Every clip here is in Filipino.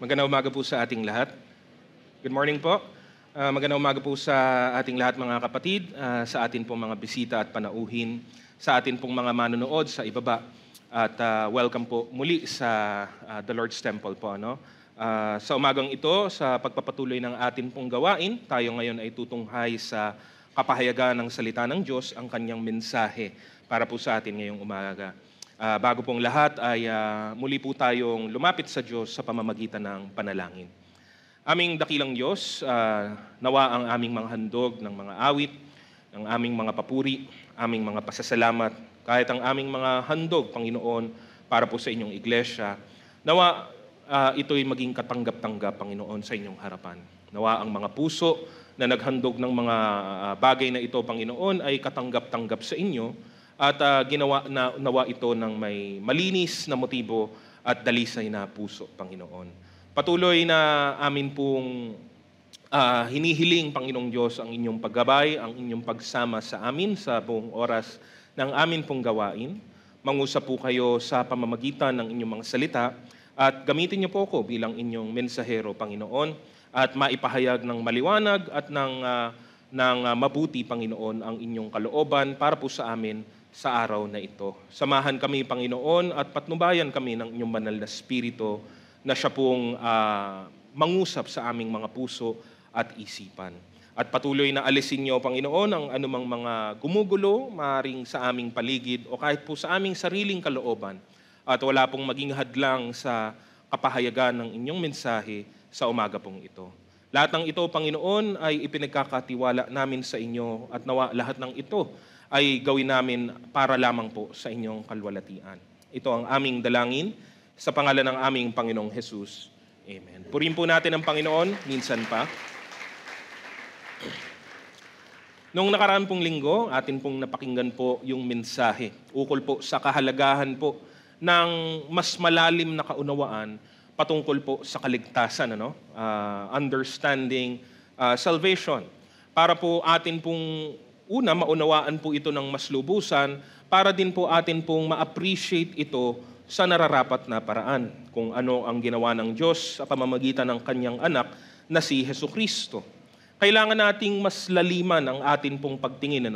Magandang umaga po sa ating lahat. Good morning po. Magandang umaga po sa ating lahat mga kapatid, sa atin pong mga bisita at panauhin, sa atin pong mga manonood sa ibaba. At welcome po muli sa The Lord's Temple po. Sa umagang ito, sa pagpapatuloy ng atin pong gawain, tayo ngayon ay tutunghay sa kapahayagan ng salita ng Diyos, ang kanyang mensahe para po sa atin ngayong umaga. Bago pong lahat ay muli po tayong lumapit sa Diyos sa pamamagitan ng panalangin. Aming dakilang Diyos, nawa ang aming mga handog ng mga awit, ng aming mga papuri, aming mga pasasalamat, kahit ang aming mga handog, Panginoon, para po sa inyong iglesia, nawa ito'y maging katanggap-tanggap, Panginoon, sa inyong harapan. Nawa ang mga puso na naghandog ng mga bagay na ito, Panginoon, ay katanggap-tanggap sa inyo, at ginawa na nawa ito ng may malinis na motibo at dalisay na puso, Panginoon. Patuloy na amin pong hinihiling, Panginoong Diyos, ang inyong paggabay, ang inyong pagsama sa amin sa buong oras ng amin pong gawain. Mangusap po kayo sa pamamagitan ng inyong mga salita at gamitin niyo po ako bilang inyong mensahero, Panginoon, at maipahayag ng maliwanag at ng mabuti, Panginoon, ang inyong kalooban para po sa amin sa araw na ito. Samahan kami, Panginoon, at patnubayan kami ng inyong banal na Espiritu na siya pong mangusap sa aming mga puso at isipan. At patuloy na alisin niyo, Panginoon, ang anumang mga gumugulo, maaaring sa aming paligid o kahit po sa aming sariling kalooban, at wala pong maging hadlang sa kapahayagan ng inyong mensahe sa umaga pong ito. Lahat ng ito, Panginoon, ay ipinagkakatiwala namin sa inyo at nawa lahat ng ito ay gawin namin para lamang po sa inyong kalwalatian. Ito ang aming dalangin sa pangalan ng aming Panginoong Jesus. Amen. Purihin po natin ang Panginoon, minsan pa. Noong nakaraan pong linggo, atin pong napakinggan po yung mensahe ukol po sa kahalagahan po ng mas malalim na kaunawaan patungkol po sa kaligtasan, understanding salvation. Para po atin pong una, maunawaan po ito ng mas lubusan para din po atin pong ma-appreciate ito sa nararapat na paraan kung ano ang ginawa ng Diyos sa pamamagitan ng kanyang anak na si Jesucristo. Kailangan nating mas laliman ang atin pong pagtingin,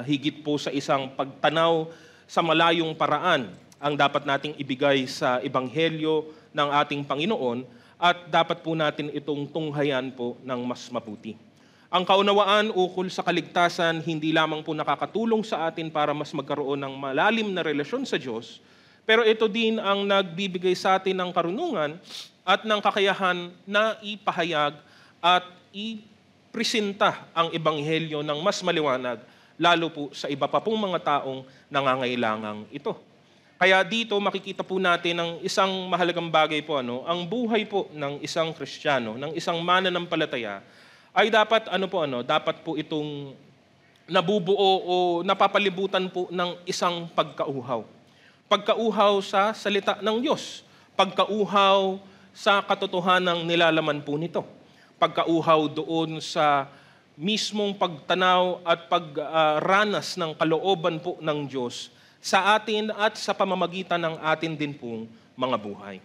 higit po sa isang pagtanaw sa malayong paraan ang dapat nating ibigay sa Ebanghelyo ng ating Panginoon at dapat po natin itong tunghayan po ng mas mabuti. Ang kaunawaan ukol sa kaligtasan hindi lamang po nakakatulong sa atin para mas magkaroon ng malalim na relasyon sa Diyos, pero ito din ang nagbibigay sa atin ng karunungan at ng kakayahan na ipahayag at ipresenta ang Ebanghelyo ng mas maliwanag, lalo po sa iba pa pong mga taong nangangailangang ito. Kaya dito makikita po natin ang isang mahalagang bagay po, ang buhay po ng isang Kristiyano, ng isang mananampalataya, ay dapat dapat po itong nabubuo o napapalibutan po ng isang pagkauhaw. Pagkauhaw sa salita ng Diyos, pagkauhaw sa katotohanang nilalaman po nito, pagkauhaw doon sa mismong pagtanaw at pagranas ng kalooban po ng Diyos sa atin at sa pamamagitan ng atin din pong mga buhay.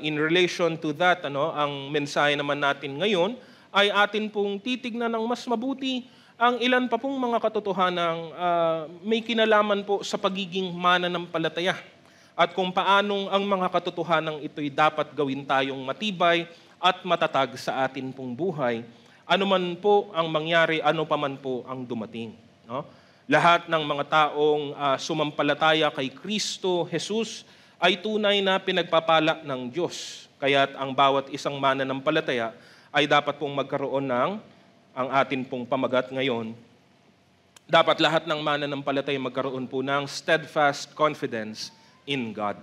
In relation to that, ang mensahe naman natin ngayon ay atin pong titignan ng mas mabuti ang ilan pa pong mga katotohanang may kinalaman po sa pagiging mananampalataya at kung paanong ang mga katotohanang ito'y dapat gawin tayong matibay at matatag sa atin pong buhay, ano man po ang mangyari, ano pa man po ang dumating. Lahat ng mga taong sumampalataya kay Kristo Jesus ay tunay na pinagpapala ng Diyos. Kaya't ang bawat isang mananampalataya ay dapat pong magkaroon ng ang atin pong pamagat ngayon. Dapat lahat ng mananampalataya magkaroon po ng steadfast confidence in God.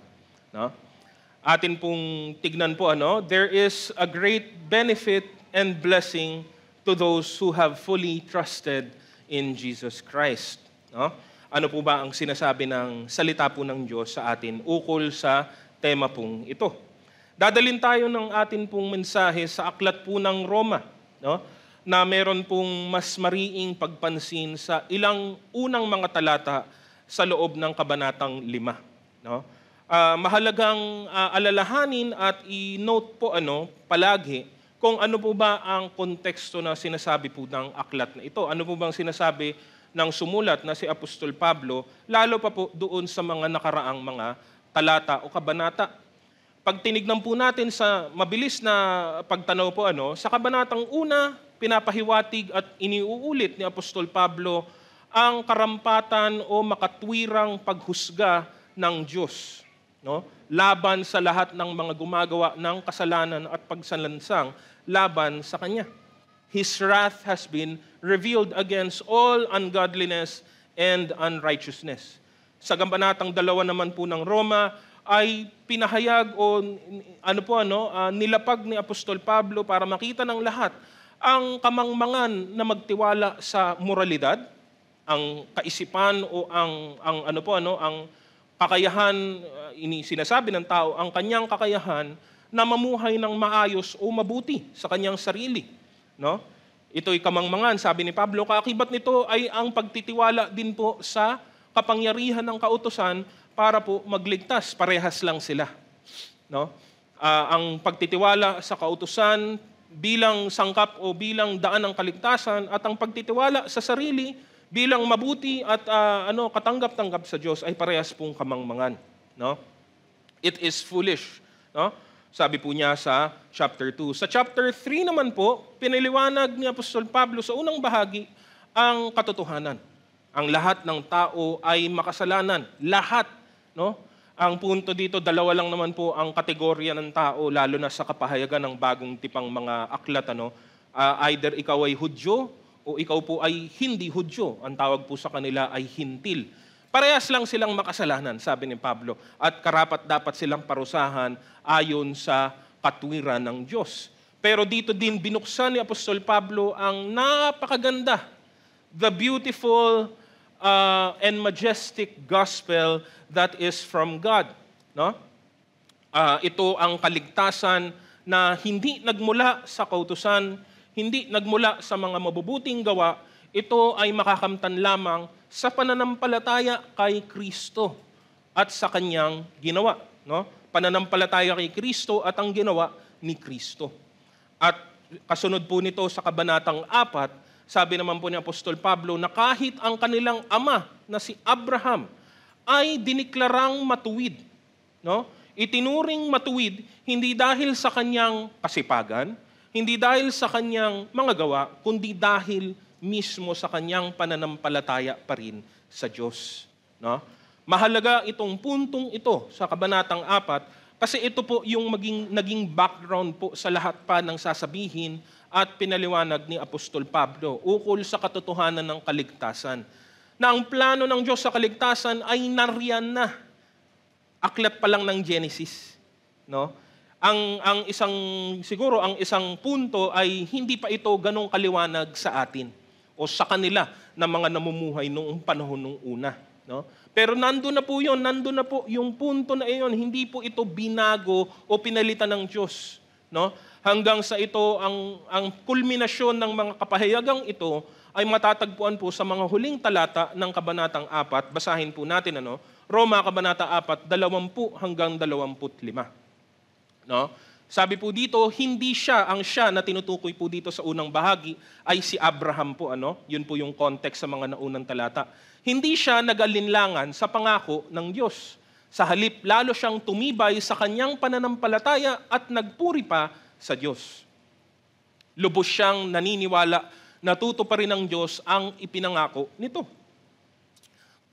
Atin pong tignan po, there is a great benefit and blessing to those who have fully trusted in Jesus Christ. Ano po ba ang sinasabi ng salita po ng Diyos sa atin ukol sa tema pong ito? Dadalhin tayo ng atin pong mensahe sa aklat po ng Roma, na meron pong mas mariing pagpansin sa ilang unang mga talata sa loob ng Kabanatang 5. mahalagang alalahanin at i-note po palagi kung ano po ba ang konteksto na sinasabi po ng aklat na ito. Ano po bang sinasabi ng sumulat na si Apostol Pablo, lalo pa po doon sa mga nakaraang mga talata o kabanata. Pag tinignan po natin sa mabilis na pagtanaw po sa kabanatang una, pinapahiwatig at iniuulit ni Apostol Pablo ang karampatan o makatwirang paghusga ng Diyos, laban sa lahat ng mga gumagawa ng kasalanan at pagsalansang laban sa Kanya. His wrath has been revealed against all ungodliness and unrighteousness. Sa kabanatang 2 naman po ng Roma ay pinahayag o nilapag ni Apostol Pablo para makita ng lahat ang kamangmangan na magtiwala sa moralidad, ang kaisipan o ang kakayahan, sinasabi ng tao, ang kanyang kakayahan na mamuhay ng maayos o mabuti sa kanyang sarili. Ito'y kamangmangan, sabi ni Pablo, kaakibat nito ay ang pagtitiwala din po sa kapangyarihan ng kautusan para po magligtas. Parehas lang sila. Ang pagtitiwala sa kautusan bilang sangkap o bilang daan ng kaligtasan at ang pagtitiwala sa sarili bilang mabuti at katanggap-tanggap sa Diyos ay parehas pong kamangmangan. It is foolish. Sabi po niya sa chapter 2. Sa chapter 3 naman po, piniliwanag ni Apostol Pablo sa unang bahagi ang katotohanan. Ang lahat ng tao ay makasalanan. Lahat. Ang punto dito, 2 lang naman po ang kategorya ng tao, lalo na sa kapahayagan ng bagong tipang mga aklat. Either ikaw ay Hudyo o ikaw po ay hindi Hudyo. Ang tawag po sa kanila ay hintil. Parehas lang silang makasalanan, sabi ni Pablo, at karapat-dapat silang parusahan ayon sa katwiran ng Diyos. Pero dito din binuksan ni Apostol Pablo ang napakaganda, the beautiful and majestic gospel that is from God. Ito ang kaligtasan na hindi nagmula sa kautusan, hindi nagmula sa mga mabubuting gawa, ito ay makakamtan lamang sa pananampalataya kay Kristo at sa Kanyang ginawa. Pananampalataya kay Kristo at ang ginawa ni Kristo. At kasunod po nito sa kabanatang 4, sabi naman po ni Apostol Pablo na kahit ang kanilang ama na si Abraham ay diniklarang matuwid. Itinuring matuwid hindi dahil sa kanyang kasipagan, hindi dahil sa kanyang mga gawa, kundi dahil mismo sa kanyang pananampalataya pa rin sa Diyos. Mahalaga itong puntong ito sa kabanatang 4 kasi ito po yung naging background po sa lahat pa ng sasabihin at pinaliwanag ni Apostol Pablo ukol sa katotohanan ng kaligtasan. Na ang plano ng Diyos sa kaligtasan ay nariyan na. Aklat pa lang ng Genesis. Ang isang punto ay hindi pa ito ganong kaliwanag sa atin o sa kanila na mga namumuhay noong panahon nung una. Pero nandun na po yung punto na iyon, hindi po ito binago o pinalitan ng Diyos. Hanggang sa ito, ang kulminasyon ng mga kapahayagang ito ay matatagpuan po sa mga huling talata ng Kabanatang 4. Basahin po natin, Roma Kabanata 4, 20 hanggang 25. Sabi po dito, hindi siya na tinutukoy po dito sa unang bahagi ay si Abraham po. Yun po yung context sa mga naunang talata. Hindi siya nag-alinlangan sa pangako ng Diyos. Sa halip, lalo siyang tumibay sa kanyang pananampalataya at nagpuri pa sa Diyos. Lubos siyang naniniwala na tutuparin ng Diyos ang ipinangako nito.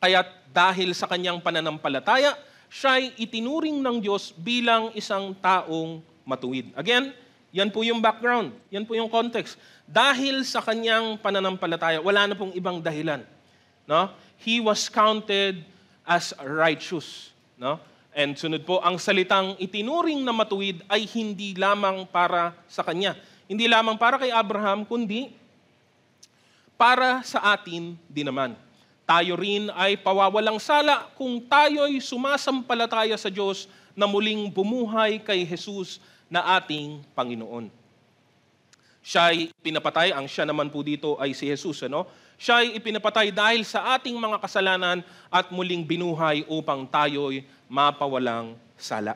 Kaya dahil sa kanyang pananampalataya, siya'y itinuring ng Diyos bilang isang taong matuwid. Again, yan po yung background. Yan po yung context. Dahil sa kanyang pananampalataya, wala na pong ibang dahilan. He was counted as righteous. And sunod po, ang salitang itinuring na matuwid ay hindi lamang para sa kanya. Hindi lamang para kay Abraham, kundi para sa atin din naman. Tayo rin ay pawawalang sala kung tayo'y sumasampalataya sa Diyos na muling bumuhay kay Jesus na ating Panginoon. Siya ay pinapatay, ang siya naman po dito ay si Jesus. Siya ay ipinapatay dahil sa ating mga kasalanan at muling binuhay upang tayo'y mapawalang sala.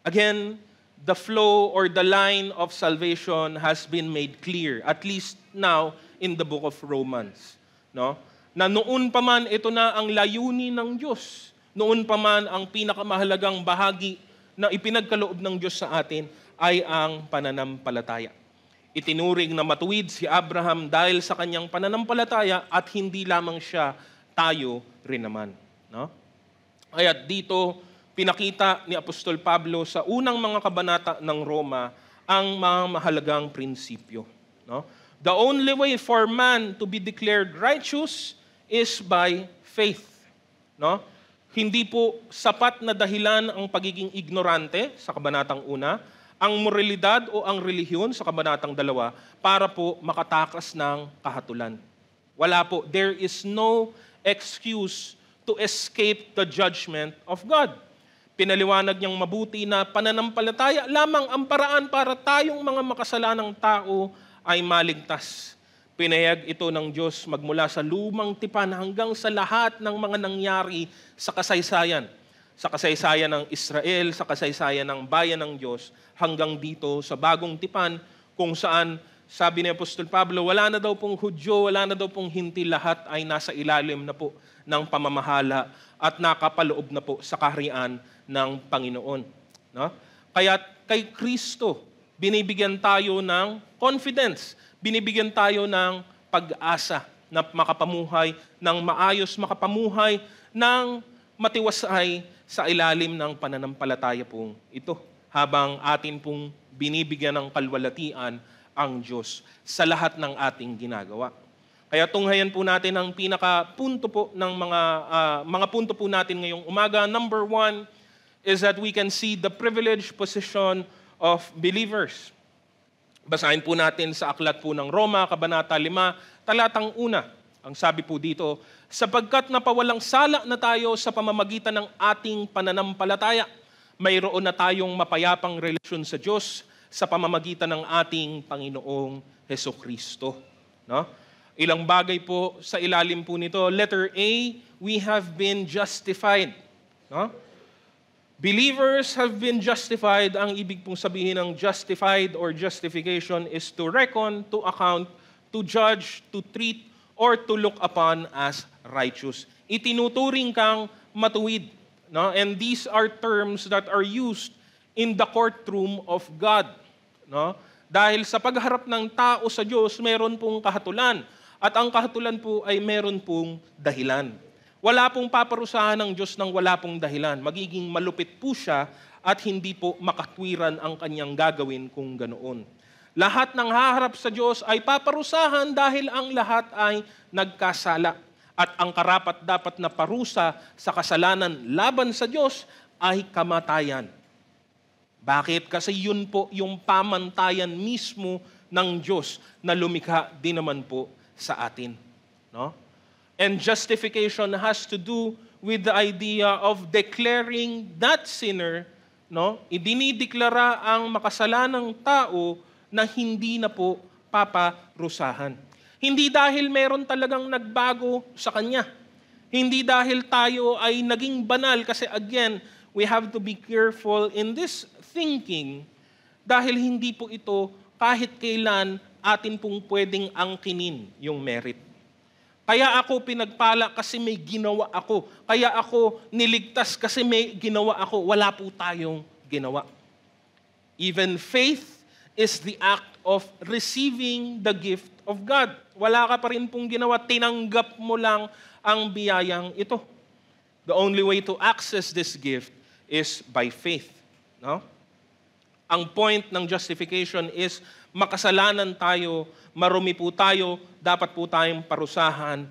Again, the flow or the line of salvation has been made clear, at least now in the book of Romans. Na noon pa man ito na ang layunin ng Diyos. Noon pa man ang pinakamahalagang bahagi na ipinagkaloob ng Diyos sa atin ay ang pananampalataya. Itinuring na matuwid si Abraham dahil sa kanyang pananampalataya at hindi lamang siya, tayo rin naman. Kaya dito, pinakita ni Apostol Pablo sa unang mga kabanata ng Roma ang mga mahalagang prinsipyo. The only way for man to be declared righteous is by faith. Hindi po sapat na dahilan ang pagiging ignorante sa kabanatang 1, ang moralidad o ang relihiyon sa kabanatang 2 para po makatakas ng kahatulan. Wala po. There is no excuse to escape the judgment of God. Pinaliwanag niyang mabuti na pananampalataya lamang ang paraan para tayong mga makasalanang tao ay maligtas. Pinayag ito ng Diyos magmula sa lumang tipan hanggang sa lahat ng mga nangyari sa kasaysayan. Sa kasaysayan ng Israel, sa kasaysayan ng bayan ng Diyos, hanggang dito sa bagong tipan kung saan, sabi ni Apostol Pablo, wala na daw pong Hudyo, wala na daw pong Hintil, lahat ay nasa ilalim na po ng pamamahala at nakapaloob na po sa kaharian ng Panginoon. Kaya kay Kristo, binibigyan tayo ng confidence, binibigyan tayo ng pag-asa na makapamuhay ng maayos, makapamuhay ng matiwasay sa ilalim ng pananampalataya pong ito, habang atin pong binibigyan ng kalwalatian ang Diyos sa lahat ng ating ginagawa. Kaya tunghayan po natin ang pinaka-punto po ng mga punto po natin ngayong umaga. Number 1 is that we can see the privileged position of believers. Basahin po natin sa aklat po ng Roma, Kabanata 5, talatang 1. Ang sabi po dito, sapagkat napawalang sala na tayo sa pamamagitan ng ating pananampalataya, mayroon na tayong mapayapang relasyon sa Diyos sa pamamagitan ng ating Panginoong Hesukristo. Ilang bagay po sa ilalim po nito. Letter A, we have been justified. Believers have been justified. Ang ibig pong sabihin ng justified or justification is to reckon, to account, to judge, to treat, or to look upon as righteous. Itinuturing kang matuwid. And these are terms that are used in the courtroom of God. Dahil sa pagharap ng tao sa Diyos, meron pong kahatulan. At ang kahatulan po ay meron pong dahilan. Wala pong paparusahan ng Diyos ng wala pong dahilan. Magiging malupit po siya at hindi po makatwiran ang kanyang gagawin kung ganoon. Lahat ng haharap sa Diyos ay paparusahan dahil ang lahat ay nagkasala. At ang karapat-dapat na parusa sa kasalanan laban sa Diyos ay kamatayan. Bakit? Kasi yun po yung pamantayan mismo ng Diyos na lumikha din naman po sa atin. And justification has to do with the idea of declaring that sinner, idinideklara ang makasalanang tao na hindi na po paparusahan. Hindi dahil meron talagang nagbago sa kanya. Hindi dahil tayo ay naging banal kasi again, we have to be careful in this thinking dahil hindi po ito kahit kailan atin pong pwedeng angkinin yung merit. Kaya ako pinagpala kasi may ginawa ako. Kaya ako niligtas kasi may ginawa ako. Wala po tayong ginawa. Even faith is the act of receiving the gift of God. Wala ka pa rin pong ginawa. Tinanggap mo lang ang biyayang ito. The only way to access this gift is by faith. Ang point ng justification is makasalanan tayo, marumi po tayo, dapat po tayong parusahan,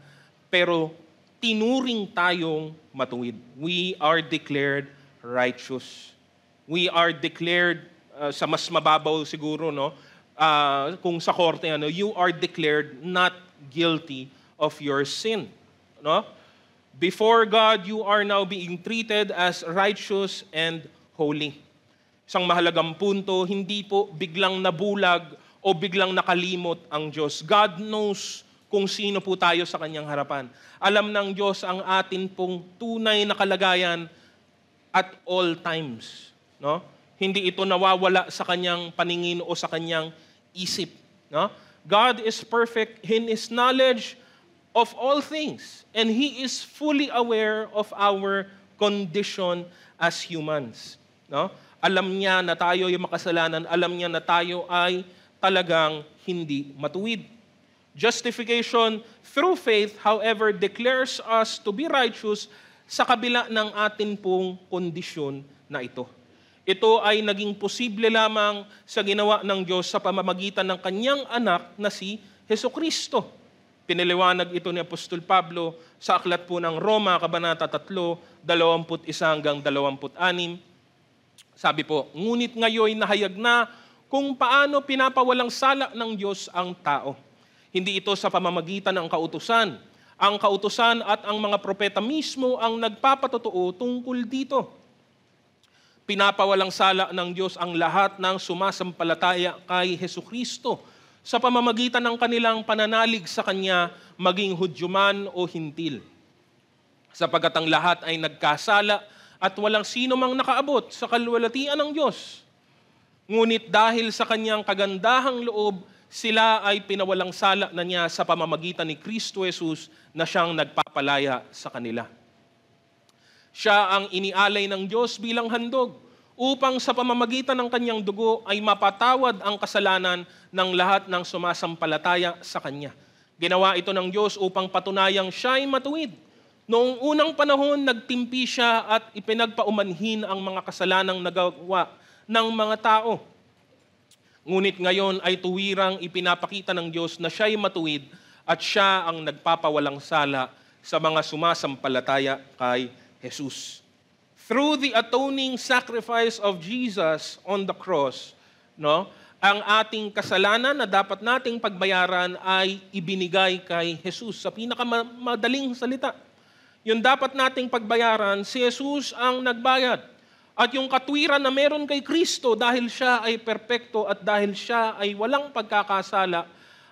pero tinuring tayong matuwid. We are declared righteous. We are declared, sa mas mababaw siguro, kung sa korte, you are declared not guilty of your sin. Before God, you are now being treated as righteous and holy. Isang mahalagang punto, hindi po biglang nabulag o biglang nakalimot ang Diyos. God knows kung sino po tayo sa kanyang harapan. Alam ng Diyos ang atin pong tunay na kalagayan at all times. No? Hindi ito nawawala sa kanyang paningin o sa kanyang isip. No? God is perfect in His knowledge of all things, and He is fully aware of our condition as humans. No? Alam niya na tayo yung makasalanan, alam niya na tayo ay talagang hindi matuwid. Justification through faith, however, declares us to be righteous sa kabila ng atin pong kondisyon na ito. Ito ay naging posible lamang sa ginawa ng Diyos sa pamamagitan ng kanyang anak na si Hesukristo. Pinaliwanag ito ni Apostol Pablo sa aklat po ng Roma, Kabanata 3, 21 hanggang 26. Sabi po, ngunit ngayon nahayag na kung paano pinapawalang sala ng Diyos ang tao. Hindi ito sa pamamagitan ng kautusan. Ang kautusan at ang mga propeta mismo ang nagpapatotoo tungkol dito. Pinapawalang sala ng Diyos ang lahat ng sumasampalataya kay Hesukristo sa pamamagitan ng kanilang pananalig sa Kanya, maging Hudyo man o Hintil. Sapagkat ang lahat ay nagkasala at walang sino mang nakaabot sa kaluwalhatian ng Diyos. Ngunit dahil sa Kanyang kagandahang loob, sila ay pinawalang sala na niya sa pamamagitan ni Kristo Jesus na siyang nagpapalaya sa kanila. Siya ang inialay ng Diyos bilang handog upang sa pamamagitan ng kanyang dugo ay mapatawad ang kasalanan ng lahat ng sumasampalataya sa Kanya. Ginawa ito ng Diyos upang patunayang siya ay matuwid. Noong unang panahon, nagtimpi siya at ipinagpaumanhin ang mga kasalanang nagawa ng mga tao. Ngunit ngayon ay tuwirang ipinapakita ng Diyos na siya ay matuwid at siya ang nagpapawalang sala sa mga sumasampalataya kay Jesus. Through the atoning sacrifice of Jesus on the cross, no, ang ating kasalanan na dapat nating pagbayaran ay ibinigay kay Jesus. Sa pinakamadaling salita, yung dapat nating pagbayaran, si Jesus ang nagbayad. At yung katwiran na meron kay Kristo dahil siya ay perpekto at dahil siya ay walang pagkakasala,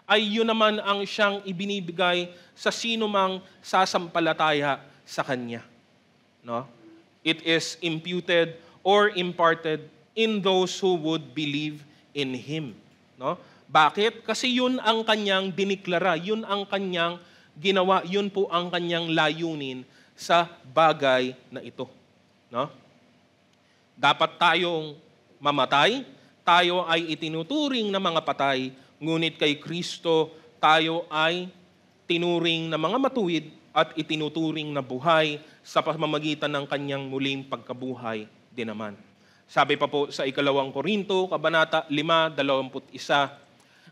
ay yun naman ang siyang ibinibigay sa sino mang sasampalataya sa Kanya. No? It is imputed or imparted in those who would believe in Him. No? Bakit? Kasi yun ang Kanyang diniklara, yun ang Kanyang ginawa, yun po ang Kanyang layunin sa bagay na ito. No? Dapat tayong mamatay, tayo ay itinuturing na mga patay, ngunit kay Kristo tayo ay tinuring na mga matuwid at itinuturing na buhay sa pamamagitan ng Kanyang muling pagkabuhay din naman. Sabi pa po sa 2 Korinto, Kabanata 5:21,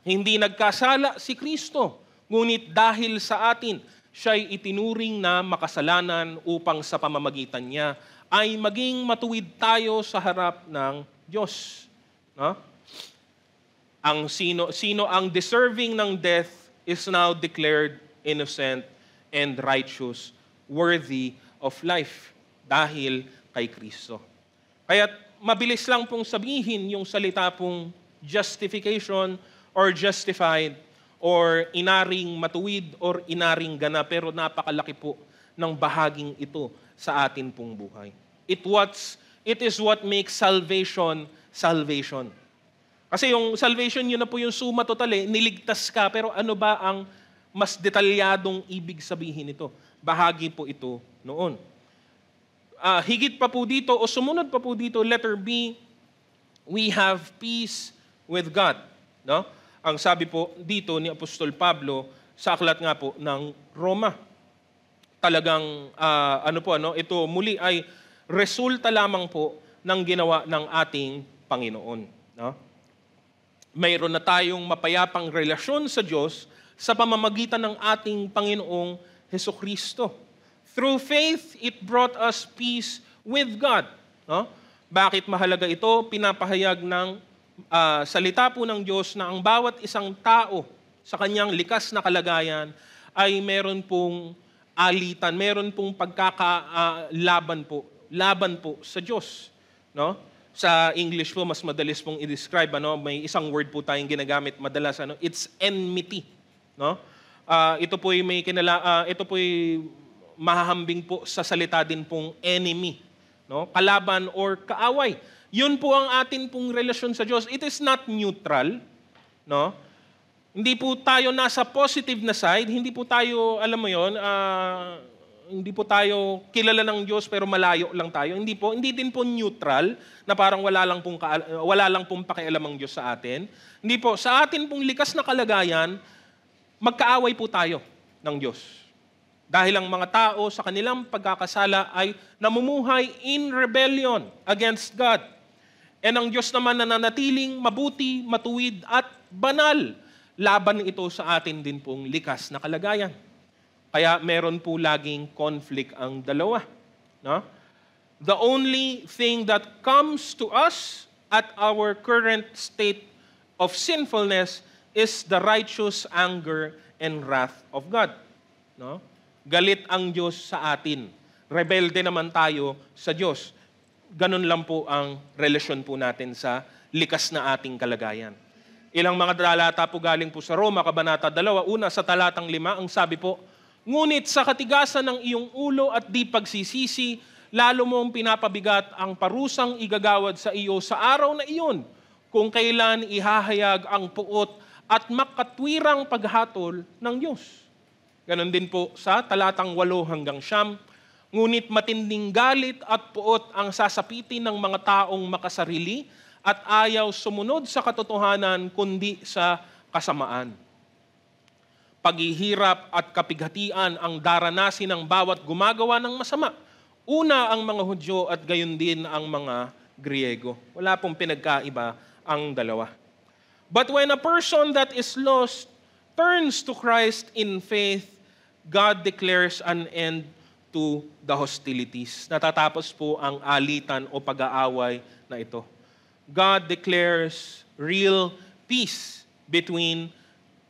hindi nagkasala si Kristo, ngunit dahil sa atin, siya'y itinuring na makasalanan upang sa pamamagitan niya ay maging matuwid tayo sa harap ng Diyos. No? Ang sino ang deserving ng death is now declared innocent and righteous, worthy of life dahil kay Kristo. Kaya mabilis lang pong sabihin yung salita pong justification or justified or inaring matuwid or inaring ganap, pero napakalaki po ng bahaging ito sa atin pong buhay. It is what makes salvation, salvation. Kasi yung salvation, yun na po yung suma total niligtas ka, pero ano ba ang mas detalyadong ibig sabihin nito? Bahagi po ito noon. Higit pa po dito, o sumunod pa po dito, letter B, we have peace with God. No? Ang sabi po dito ni Apostol Pablo sa aklat nga po ng Roma. Talagang, ito muli ay resulta lamang po ng ginawa ng ating Panginoon. No? Mayroon na tayong mapayapang relasyon sa Diyos sa pamamagitan ng ating Panginoong Hesukristo. Through faith, it brought us peace with God. No? Bakit mahalaga ito? Pinapahayag ng salita po ng Diyos na ang bawat isang tao sa kanyang likas na kalagayan ay meron pong meron pong laban po sa Diyos. No? Sa English po, mas madalis pong i-describe, may isang word po tayong ginagamit madalas, it's enmity. No? Ito po'y mahahambing po sa salita din pong enemy, no? Kalaban or kaaway. Yun po ang atin pong relasyon sa Diyos. It is not neutral, no? Hindi po tayo nasa positive na side, hindi po tayo, alam mo yon, hindi po tayo kilala ng Diyos pero malayo lang tayo. Hindi din po neutral na parang wala lang pong pakialam ang Diyos sa atin. Hindi po, sa atin pong likas na kalagayan, magkaaway po tayo ng Diyos. Dahil ang mga tao sa kanilang pagkakasala ay namumuhay in rebellion against God. And ang Diyos naman na nanatiling mabuti, matuwid at banal. Laban ito sa atin din pong likas na kalagayan. Kaya meron po laging conflict ang dalawa. No? The only thing that comes to us at our current state of sinfulness is the righteous anger and wrath of God. No? Galit ang Diyos sa atin. Rebelde naman tayo sa Diyos. Ganun lang po ang relasyon po natin sa likas na ating kalagayan. Ilang mga talata po galing po sa Roma, Kabanata 2, una sa talatang 5, ang sabi po, ngunit sa katigasan ng iyong ulo at di pagsisisi, lalo mong pinapabigat ang parusang igagawad sa iyo sa araw na iyon, kung kailan ihahayag ang puot at makatwirang paghatol ng Diyos. Ganon din po sa talatang 8 hanggang 9, ngunit matinding galit at puot ang sasapitin ng mga taong makasarili at ayaw sumunod sa katotohanan kundi sa kasamaan. Paghihirap at kapighatian ang daranasin ng bawat gumagawa ng masama. Una ang mga Hudyo at gayon din ang mga Griego. Wala pong pinagkaiba ang dalawa. But when a person that is lost turns to Christ in faith, God declares an end to the hostilities. Natatapos po ang alitan o pag-aaway na ito. God declares real peace between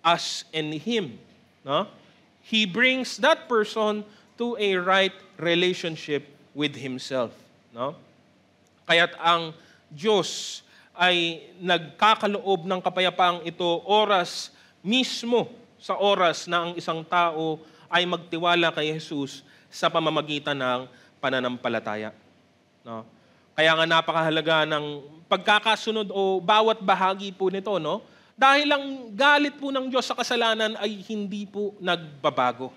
us and Him. No? He brings that person to a right relationship with Himself. No? Kaya't ang Diyos ay nagkakaloob ng kapayapaang ito oras mismo sa oras na ang isang tao ay magtiwala kay Jesus sa pamamagitan ng pananampalataya. No? Kaya nga napakahalaga ng pagkakasunod o bawat bahagi po nito, no? Dahil ang galit po ng Diyos sa kasalanan ay hindi po nagbabago.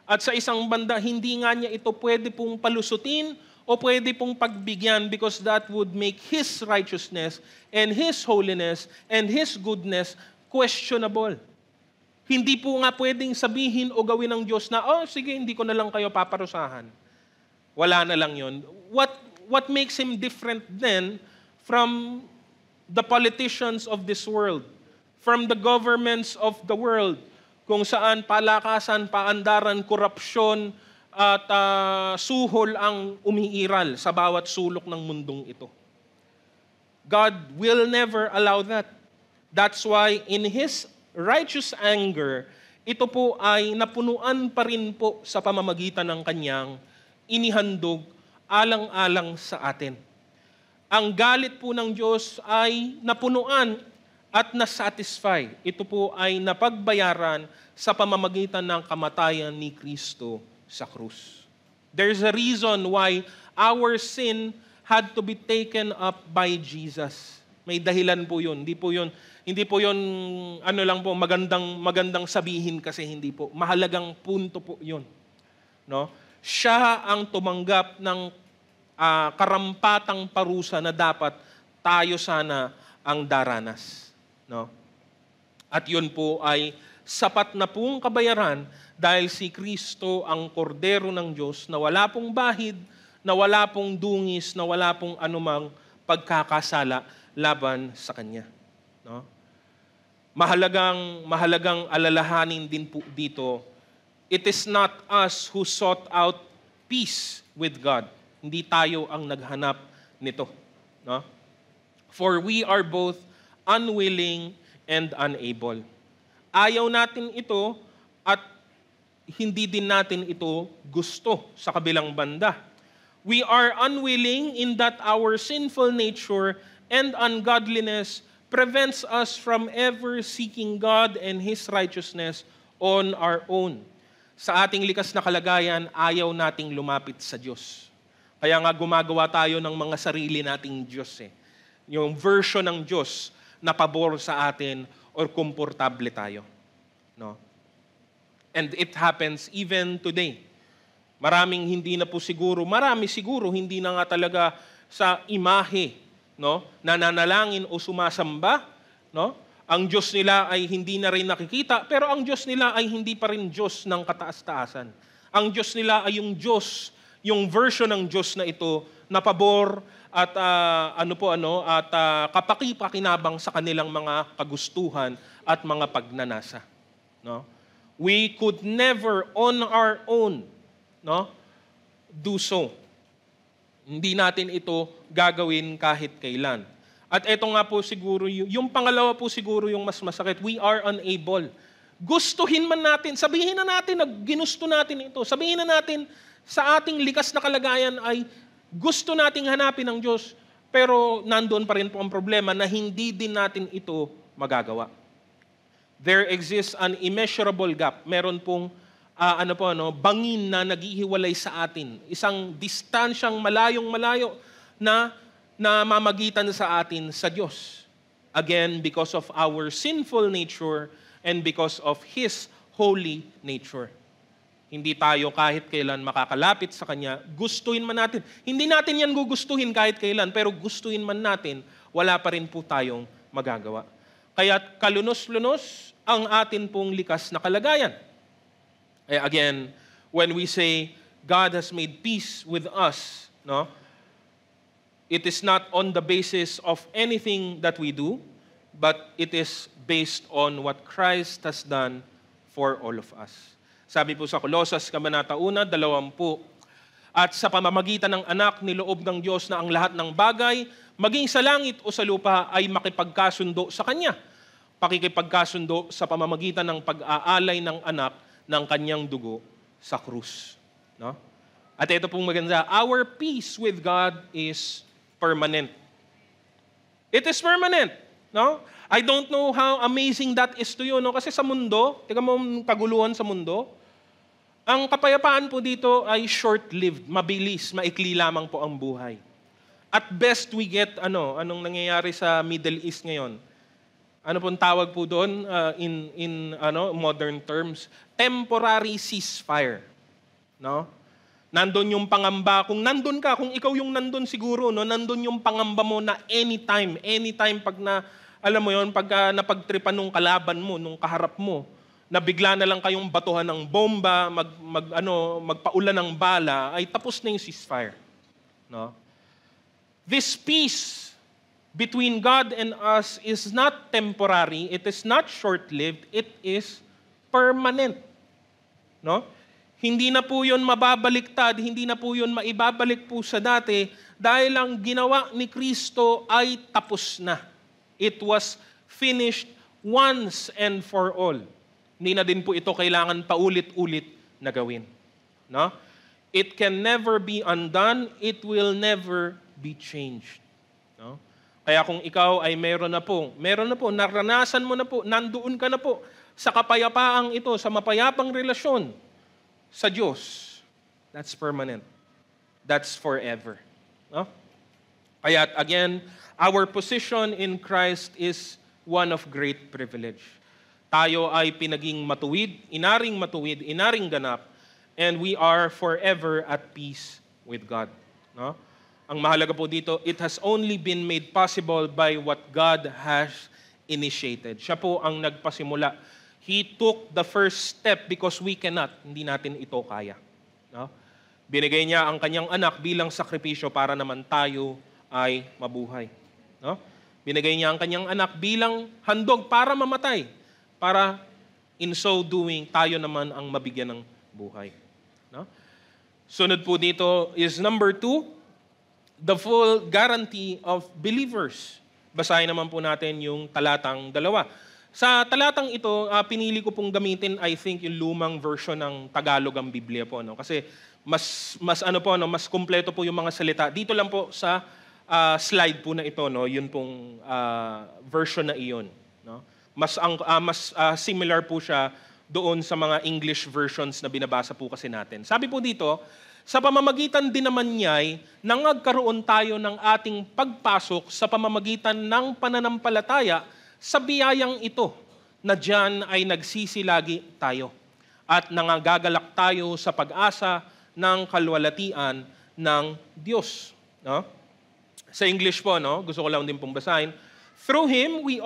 At sa isang banda, hindi nga niya ito pwede pong palusutin o pwede pong pagbigyan because that would make His righteousness and His holiness and His goodness questionable. Hindi po nga pwedeng sabihin o gawin ng Diyos na, sige, hindi ko na lang kayo paparusahan. Wala na lang yun. What makes Him different then from the politicians of this world? From the governments of the world, kung saan palakasan, paandaran, korupsyon, at suhol ang umiiral sa bawat sulok ng mundong ito. God will never allow that. That's why in His righteous anger, ito po ay napunuan pa rin po sa pamamagitan ng Kanyang inihandog alang-alang sa atin. Ang galit po ng Diyos ay napunuan at nasatisfy. Ito po ay napagbayaran sa pamamagitan ng kamatayan ni Kristo sa krus. There's a reason why our sin had to be taken up by Jesus. May dahilan po yun. Hindi po yun magandang sabihin kasi hindi po. Mahalagang punto po yun. No? Siya ang tumanggap ng karampatang parusa na dapat tayo sana ang daranas. No? At yun po ay sapat na pong kabayaran dahil si Kristo ang kordero ng Diyos na wala pong bahid, na wala pong dungis, na wala pong anumang pagkakasala laban sa Kanya. No? Mahalagang alalahanin din po dito, it is not us who sought out peace with God. Hindi tayo ang naghanap nito. No? For we are both unwilling and unable. Ayaw natin ito at hindi din natin ito gusto sa kabilang banda. We are unwilling in that our sinful nature and ungodliness prevents us from ever seeking God and His righteousness on our own. Sa ating likas na kalagayan, ayaw nating lumapit sa Diyos. Kaya nga gumagawa tayo ng mga sarili nating Diyos. Yung version ng Diyos na pabor sa atin or komportable tayo. No? And it happens even today. Marami siguro hindi na nga talaga sa imahe, no, nananalangin o sumasamba, no? Ang Diyos nila ay hindi na rin nakikita, pero ang Diyos nila ay hindi pa rin Diyos ng kataas-taasan. Ang Diyos nila ay yung Diyos, yung version ng Diyos na ito na pabor at kapaki-pakinabang sa kanilang mga kagustuhan at mga pagnanasa, no? We could never on our own, no, do so. Hindi natin ito gagawin kahit kailan. At ito nga po siguro, yung pangalawa po siguro yung mas masakit, we are unable. Gustuhin man natin, sabihin na natin na ginusto natin ito, sabihin na natin sa ating likas na kalagayan ay gusto nating hanapin ng Diyos, pero nandoon pa rin po ang problema na hindi din natin ito magagawa. There exists an immeasurable gap. Meron pong bangin na naghihiwalay sa atin. Isang distansyang malayong-malayo na namamagitan sa atin sa Diyos. Again, because of our sinful nature and because of His holy nature. Hindi tayo kahit kailan makakalapit sa Kanya. Gustuhin man natin. Hindi natin yan gugustuhin kahit kailan, pero gustuhin man natin, wala pa rin po tayong magagawa. Kaya kalunos-lunos ang atin pong likas na kalagayan. Again, when we say God has made peace with us, no, it is not on the basis of anything that we do, but it is based on what Christ has done for all of us. Sabi po sa Colosas, Kabanata 1, 20, at sa pamamagitan ng anak niloob ng Diyos na ang lahat ng bagay, maging sa langit o sa lupa, ay makipagkasundo sa Kanya. Pakikipagkasundo sa pamamagitan ng pag-aalay ng anak ng Kanyang dugo sa krus. No? At ito pong maganda, our peace with God is permanent. It is permanent. No? I don't know how amazing that is to you. No? Kasi sa mundo, tingnan mo ang kaguluhan sa mundo, ang kapayapaan po dito ay short-lived, mabilis, maikli lamang po ang buhay. At best we get, anong nangyayari sa Middle East ngayon? Ano pong tawag po doon in modern terms? Temporary ceasefire. No? Nandun yung pangamba. Kung nandun ka, kung ikaw yung nandun siguro, no, nandun yung pangamba mo na anytime pag napagtripan nung kalaban mo, nung kaharap mo, na bigla na lang kayong batuhan ng bomba, magpaulan ng bala, ay tapos na yung ceasefire. No? This peace between God and us is not temporary, it is not short-lived, it is permanent. No? Hindi na po yun mababaliktad, hindi na po yun maibabalik po sa dati dahil ang ginawa ni Kristo ay tapos na. It was finished once and for all. Hindi na din po ito kailangan paulit-ulit na gawin. No? It can never be undone, it will never be changed. No? Kaya kung ikaw ay meron na po, naranasan mo na po, nandoon ka na po sa kapayapaang ito, sa mapayapang relasyon sa Diyos, that's permanent. That's forever. No? Kaya again, our position in Christ is one of great privilege. Tayo ay pinaging matuwid, inaring ganap, and we are forever at peace with God. No? Ang mahalaga po dito, it has only been made possible by what God has initiated. Siya po ang nagpasimula. He took the first step because we cannot. Hindi natin ito kaya. No? Binigay niya ang kanyang anak bilang sakripisyo para naman tayo ay mabuhay. No? Binigay niya ang kanyang anak bilang handog para mamatay. Para in so doing, tayo naman ang mabigyan ng buhay. No? Sunod po dito is number 2, the full guarantee of believers. Basahin naman po natin yung talatang 2. Sa talatang ito, pinili ko pong gamitin, I think, yung lumang version ng Tagalog ang Biblia po. No? Kasi mas ano po, no, mas kumpleto po yung mga salita. Dito lang po sa slide po na ito, no, yun pong version na iyon, no. Mas similar po siya doon sa mga English versions na binabasa po kasi natin. Sabi po dito, sa pamamagitan din naman niya'y nangagkaroon tayo ng ating pagpasok sa pamamagitan ng pananampalataya sa biyayang ito, na diyan ay nagsisilagi tayo at nangagagalak tayo sa pag-asa ng kalwalatian ng Diyos. No? Sa English po, no? Gusto ko lang din pong basahin. Through Him, we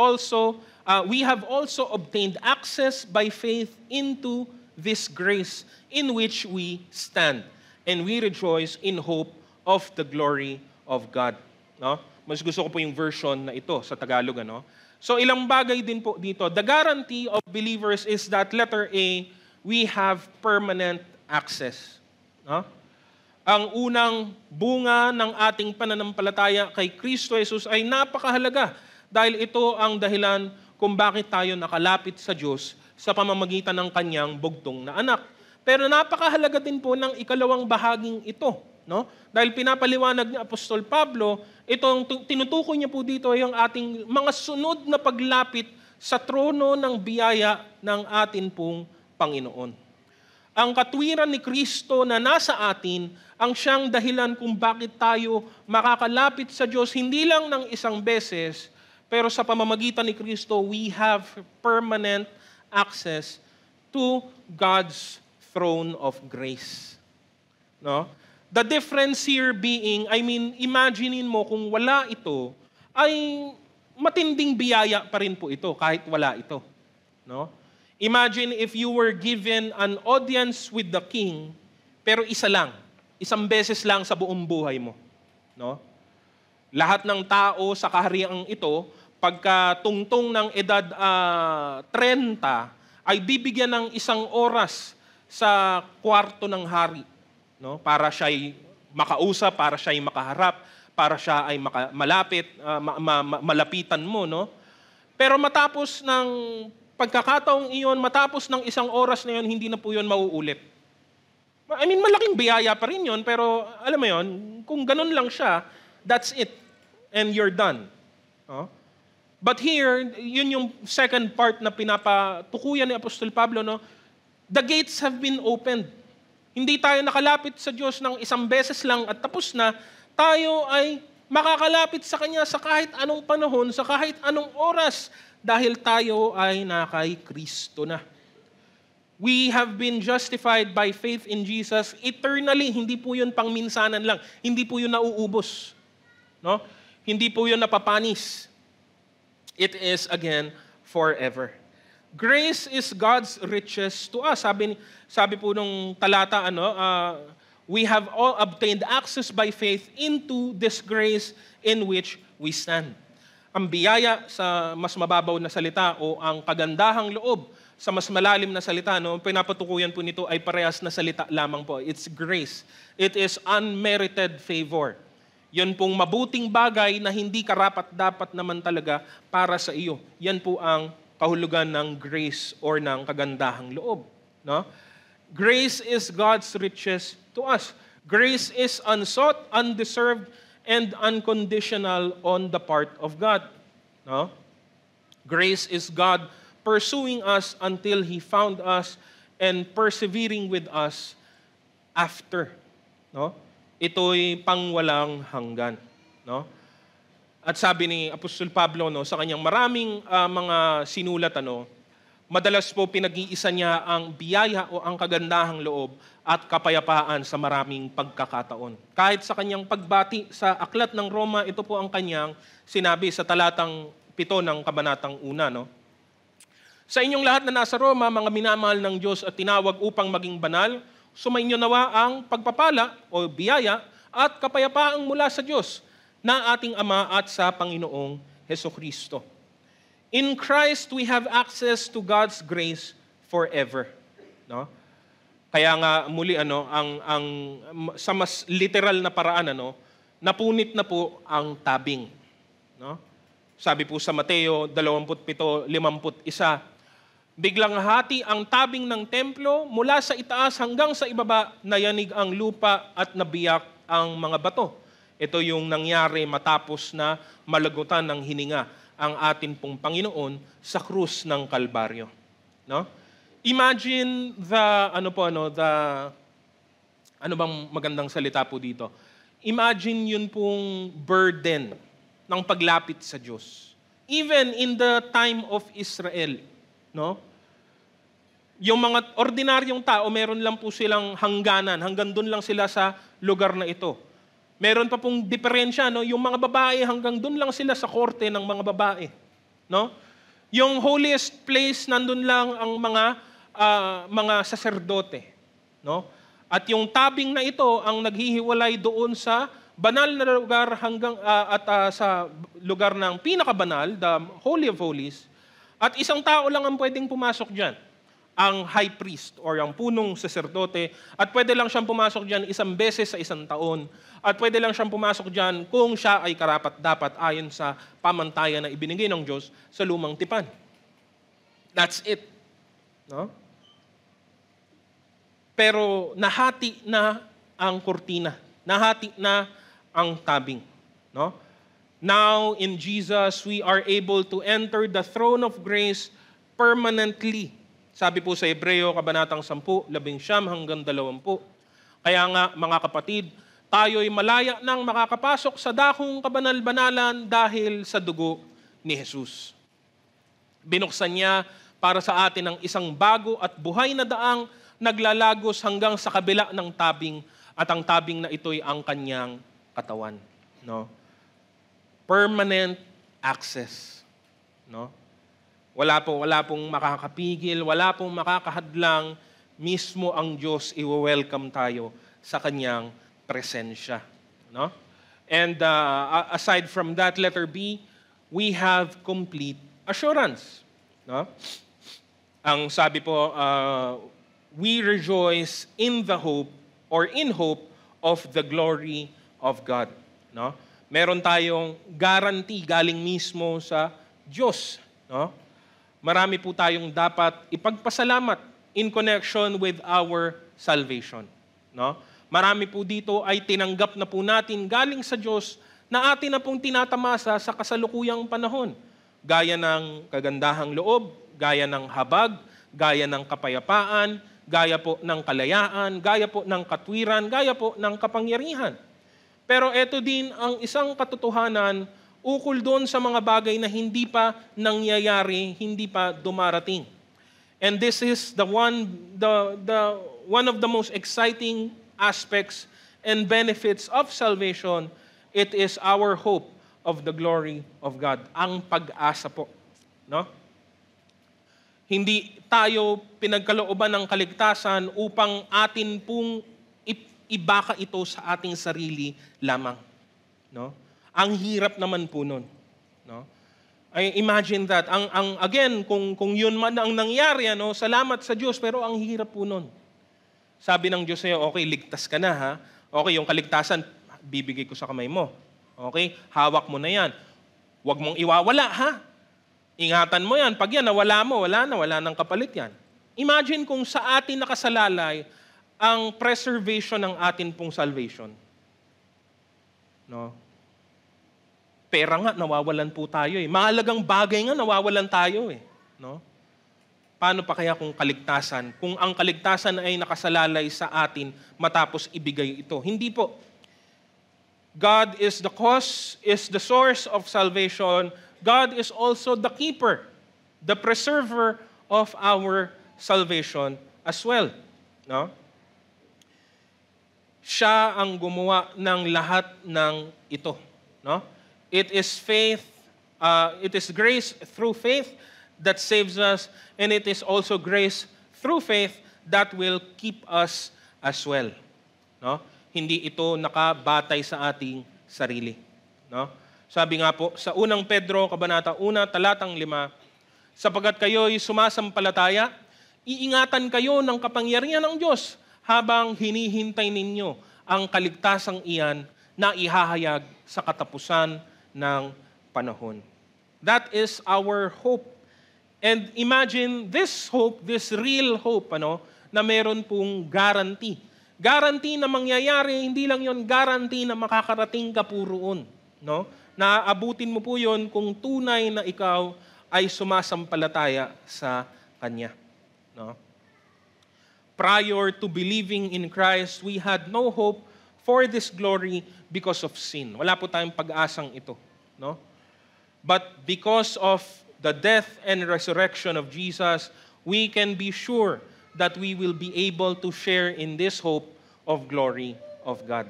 have also obtained access by faith into this grace in which we stand. And we rejoice in hope of the glory of God. No? Mas gusto ko po yung version na ito sa Tagalog. Ano? So ilang bagay din po dito. The guarantee of believers is that letter A, we have permanent access. No? Ang unang bunga ng ating pananampalataya kay Kristo Jesus ay napakahalaga dahil ito ang dahilan kung bakit tayo nakalapit sa Diyos sa pamamagitan ng kanyang bugtong na anak. Pero napakahalaga din po ng ikalawang bahaging ito. No? Dahil pinapaliwanag ni Apostol Pablo, itong tinutukoy niya po dito ay ang ating mga sunod na paglapit sa trono ng biyaya ng atin pong Panginoon. Ang katwiran ni Kristo na nasa atin ang siyang dahilan kung bakit tayo makakalapit sa Diyos hindi lang ng isang beses, pero sa pamamagitan ni Kristo, we have permanent access to God's throne of grace. No? The difference here being, imaginein mo kung wala ito, ay matinding biyaya pa rin po ito kahit wala ito. No? Imagine if you were given an audience with the king, pero isa lang, isang beses lang sa buong buhay mo. No? Lahat ng tao sa kahariang ito, pagka tungtong ng edad 30, ay bibigyan ng isang oras sa kwarto ng hari, no? Para siya'y makausap, para siya'y makaharap, para siya ay malapitan mo, no? Pero matapos ng pagkakataong iyon, matapos ng isang oras na iyon, hindi na po yun mauulit. Malaking biyaya pa rin yun, pero alam mo yun, kung ganun lang siya, that's it. And you're done. No? But here, yun yung second part na pinapatukuyan ni Apostol Pablo, no? The gates have been opened. Hindi tayo nakalapit sa Diyos ng isang beses lang at tapos na, tayo ay makakalapit sa Kanya sa kahit anong panahon, sa kahit anong oras, dahil tayo ay nakay Kristo na. We have been justified by faith in Jesus eternally. Hindi po yun pangminsanan lang. Hindi po yun nauubos. No? Hindi po yun napapanis. It is, again, forever. Grace is God's riches to us. Sabi po nung talata, we have all obtained access by faith into this grace in which we stand. Ang biyaya sa mas mababaw na salita o ang kagandahang loob sa mas malalim na salita, no, pinapatukuyan po nito ay parehas na salita lamang po. It's grace. It is unmerited favor. Yan pong mabuting bagay na hindi karapat-dapat naman talaga para sa iyo. Yan po ang kahulugan ng grace or ng kagandahang loob. No? Grace is God's riches to us. Grace is unsought, undeserved, and unconditional on the part of God. No? Grace is God pursuing us until He found us and persevering with us after. No? Ito'y pangwalang hanggan. No? At sabi ni Apostol Pablo, no, sa kanyang maraming mga sinulat, madalas po pinag-iisa niya ang biyaya o ang kagandahang loob at kapayapaan sa maraming pagkakataon. Kahit sa kanyang pagbati sa aklat ng Roma, ito po ang kanyang sinabi sa talatang 7 ng kabanatang 1. No? Sa inyong lahat na nasa Roma, mga minamahal ng Diyos at tinawag upang maging banal, sumainyo nawa ang pagpapala o biyaya at kapayapaang mula sa Diyos na ating Ama at sa Panginoong Hesukristo. In Christ, we have access to God's grace forever. No? Kaya nga muli sa mas literal na paraan napunit na po ang tabing. No? Sabi po sa Mateo 27:51, Biglang hati ang tabing ng templo, mula sa itaas hanggang sa ibaba, nayanig ang lupa at nabiyak ang mga bato. Ito yung nangyari matapos na malagutan ng hininga ang atin pong Panginoon sa krus ng Kalbaryo. No? Imagine ano bang magandang salita po dito? Imagine yun pong burden ng paglapit sa Diyos. Even in the time of Israel, no? Yung mga ordinaryong tao, meron lang po silang hangganan. Hanggang doon lang sila sa lugar na ito. Meron pa pong diferensya, no? Yung mga babae, hanggang doon lang sila sa korte ng mga babae. No? Yung holiest place, nandun lang ang mga saserdote. No? At yung tabing na ito, ang naghihiwalay doon sa banal na lugar sa lugar ng pinakabanal, the Holy of Holies. At isang tao lang ang pwedeng pumasok dyan, ang high priest or ang punong saserdote, at pwede lang siyang pumasok dyan isang beses sa isang taon, at pwede lang siyang pumasok dyan kung siya ay karapat-dapat ayon sa pamantayan na ibinigay ng Diyos sa lumang tipan. That's it. No? Pero nahati na ang kurtina, nahati na ang tabing. No? Now in Jesus, we are able to enter the throne of grace permanently. Sabi po sa Hebreo, Kabanatang 10, 11 hanggang 20. Kaya nga, mga kapatid, tayo'y malaya nang makakapasok sa dakong kabanal-banalan dahil sa dugo ni Jesus. Binuksan niya para sa atin ang isang bago at buhay na daang naglalagos hanggang sa kabila ng tabing, at ang tabing na ito'y ang kanyang katawan. No? Permanent access. No? Wala pong makakapigil, wala pong makakahadlang, mismo ang Diyos i-welcome tayo sa kanyang presensya. No? And aside from that, letter B, we have complete assurance. No? Ang sabi po, we rejoice in the hope or in hope of the glory of God. No? Meron tayong guarantee galing mismo sa Diyos. No? Marami po tayong dapat ipagpasalamat in connection with our salvation. No? Marami po dito ay tinanggap na po natin galing sa Diyos na atin na pong tinatamasa sa kasalukuyang panahon. Gaya ng kagandahang loob, gaya ng habag, gaya ng kapayapaan, gaya po ng kalayaan, gaya po ng katwiran, gaya po ng kapangyarihan. Pero ito din ang isang katotohanan ukol doon sa mga bagay na hindi pa nangyayari, hindi pa dumarating. And this is the one of the most exciting aspects and benefits of salvation. It is our hope of the glory of God. Ang pag-asa po. No? Hindi tayo pinagkalooban ng kaligtasan upang atin pong ibaka ito sa ating sarili lamang. No? Ang hirap naman po nun. No? I imagine that. Again, kung yun man ang nangyari, salamat sa Diyos, pero ang hirap po nun. Sabi ng Diyos sa'yo, okay, ligtas ka na ha. Okay, yung kaligtasan, bibigay ko sa kamay mo. Okay, hawak mo na yan. Huwag mong iwawala ha. Ingatan mo yan. Pag yan, nawala mo, wala nang kapalit yan. Imagine kung sa atin nakasalalay ang preservation ng atin pong salvation. No? Pera nga, nawawalan po tayo eh. Mahalagang bagay nga, nawawalan tayo eh. No? Paano pa kaya kung kaligtasan? Kung ang kaligtasan ay nakasalalay sa atin matapos ibigay ito. Hindi po. God is the cause, is the source of salvation. God is also the keeper, the preserver of our salvation as well. No? Siya ang gumawa ng lahat ng ito. No? It is faith, it is grace through faith that saves us, and it is also grace through faith that will keep us as well. No? Hindi ito nakabatay sa ating sarili. No? Sabi nga po, sa unang Pedro, Kabanata 1, talatang 5, sapagkat kayo'y sumasampalataya, iingatan kayo ng kapangyarihan ng Diyos habang hinihintay ninyo ang kaligtasang iyan na ihahayag sa katapusan ng panahon. That is our hope And imagine this hope, this real hope, na meron pong guarantee. Guarantee na mangyayari, hindi lang yon, guarantee na makakarating ka po roon. No? Na aabutin mo po yon kung tunay na ikaw ay sumasampalataya sa Kanya. No? Prior to believing in Christ, we had no hope for this glory because of sin. Wala po tayong pag-asang ito. No? But because of the death and resurrection of Jesus, we can be sure that we will be able to share in this hope of glory of God.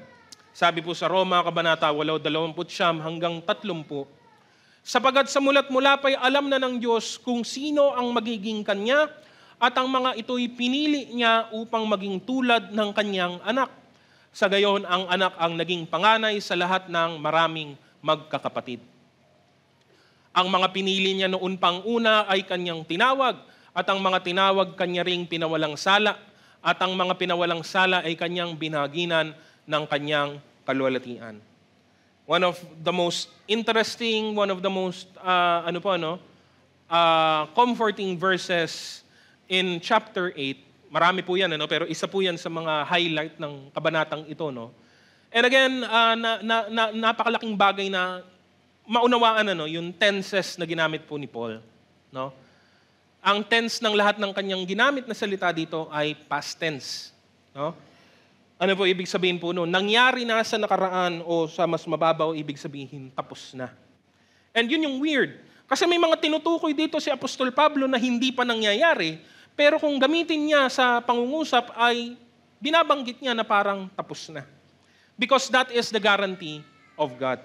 Sabi po sa Roma, Kabanata 8:29 hanggang 30, sapagat sa mula't mula pa'y alam na ng Diyos kung sino ang magiging Kanya at ang mga ito'y pinili niya upang maging tulad ng Kanyang anak. Sa gayon, ang anak ang naging panganay sa lahat ng maraming magkakapatid. Ang mga pinili niya noon pang una ay Kanyang tinawag, at ang mga tinawag Kanya ring pinawalang sala, at ang mga pinawalang sala ay Kanyang binaginan ng Kanyang kalwalhatian. One of the most interesting, one of the most comforting verses in chapter 8. Marami po yan, pero isa po yan sa mga highlight ng kabanatang ito. No? And again, napakalaking bagay na maunawaan yung tenses na ginamit po ni Paul. No? Ang tense ng lahat ng kanyang ginamit na salita dito ay past tense. No? Ano po ibig sabihin po noon? Nangyari na sa nakaraan o sa mas mababaw, ibig sabihin tapos na. And yun yung weird. Kasi may mga tinutukoy dito si Apostol Pablo na hindi pa nangyayari, pero kung gamitin niya sa pangungusap ay binabanggit niya na parang tapos na. Because that is the guarantee of God.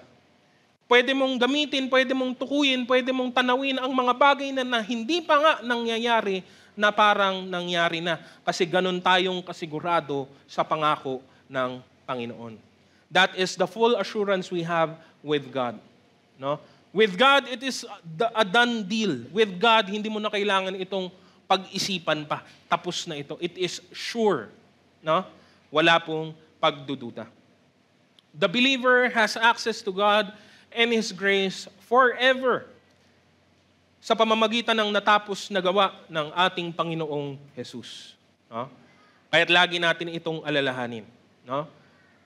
Pwede mong gamitin, pwede mong tukuyin, pwede mong tanawin ang mga bagay na hindi pa nga nangyayari na parang nangyari na. Kasi ganun tayong kasigurado sa pangako ng Panginoon. That is the full assurance we have with God. No? With God, it is a done deal. With God, hindi mo na kailangan itong pag-isipan pa. Tapos na ito. It is sure. No? Wala pong pagdududa. The believer has access to God and His grace forever sa pamamagitan ng natapos na gawa ng ating Panginoong Jesus. No? Kaya't lagi natin itong alalahanin. No?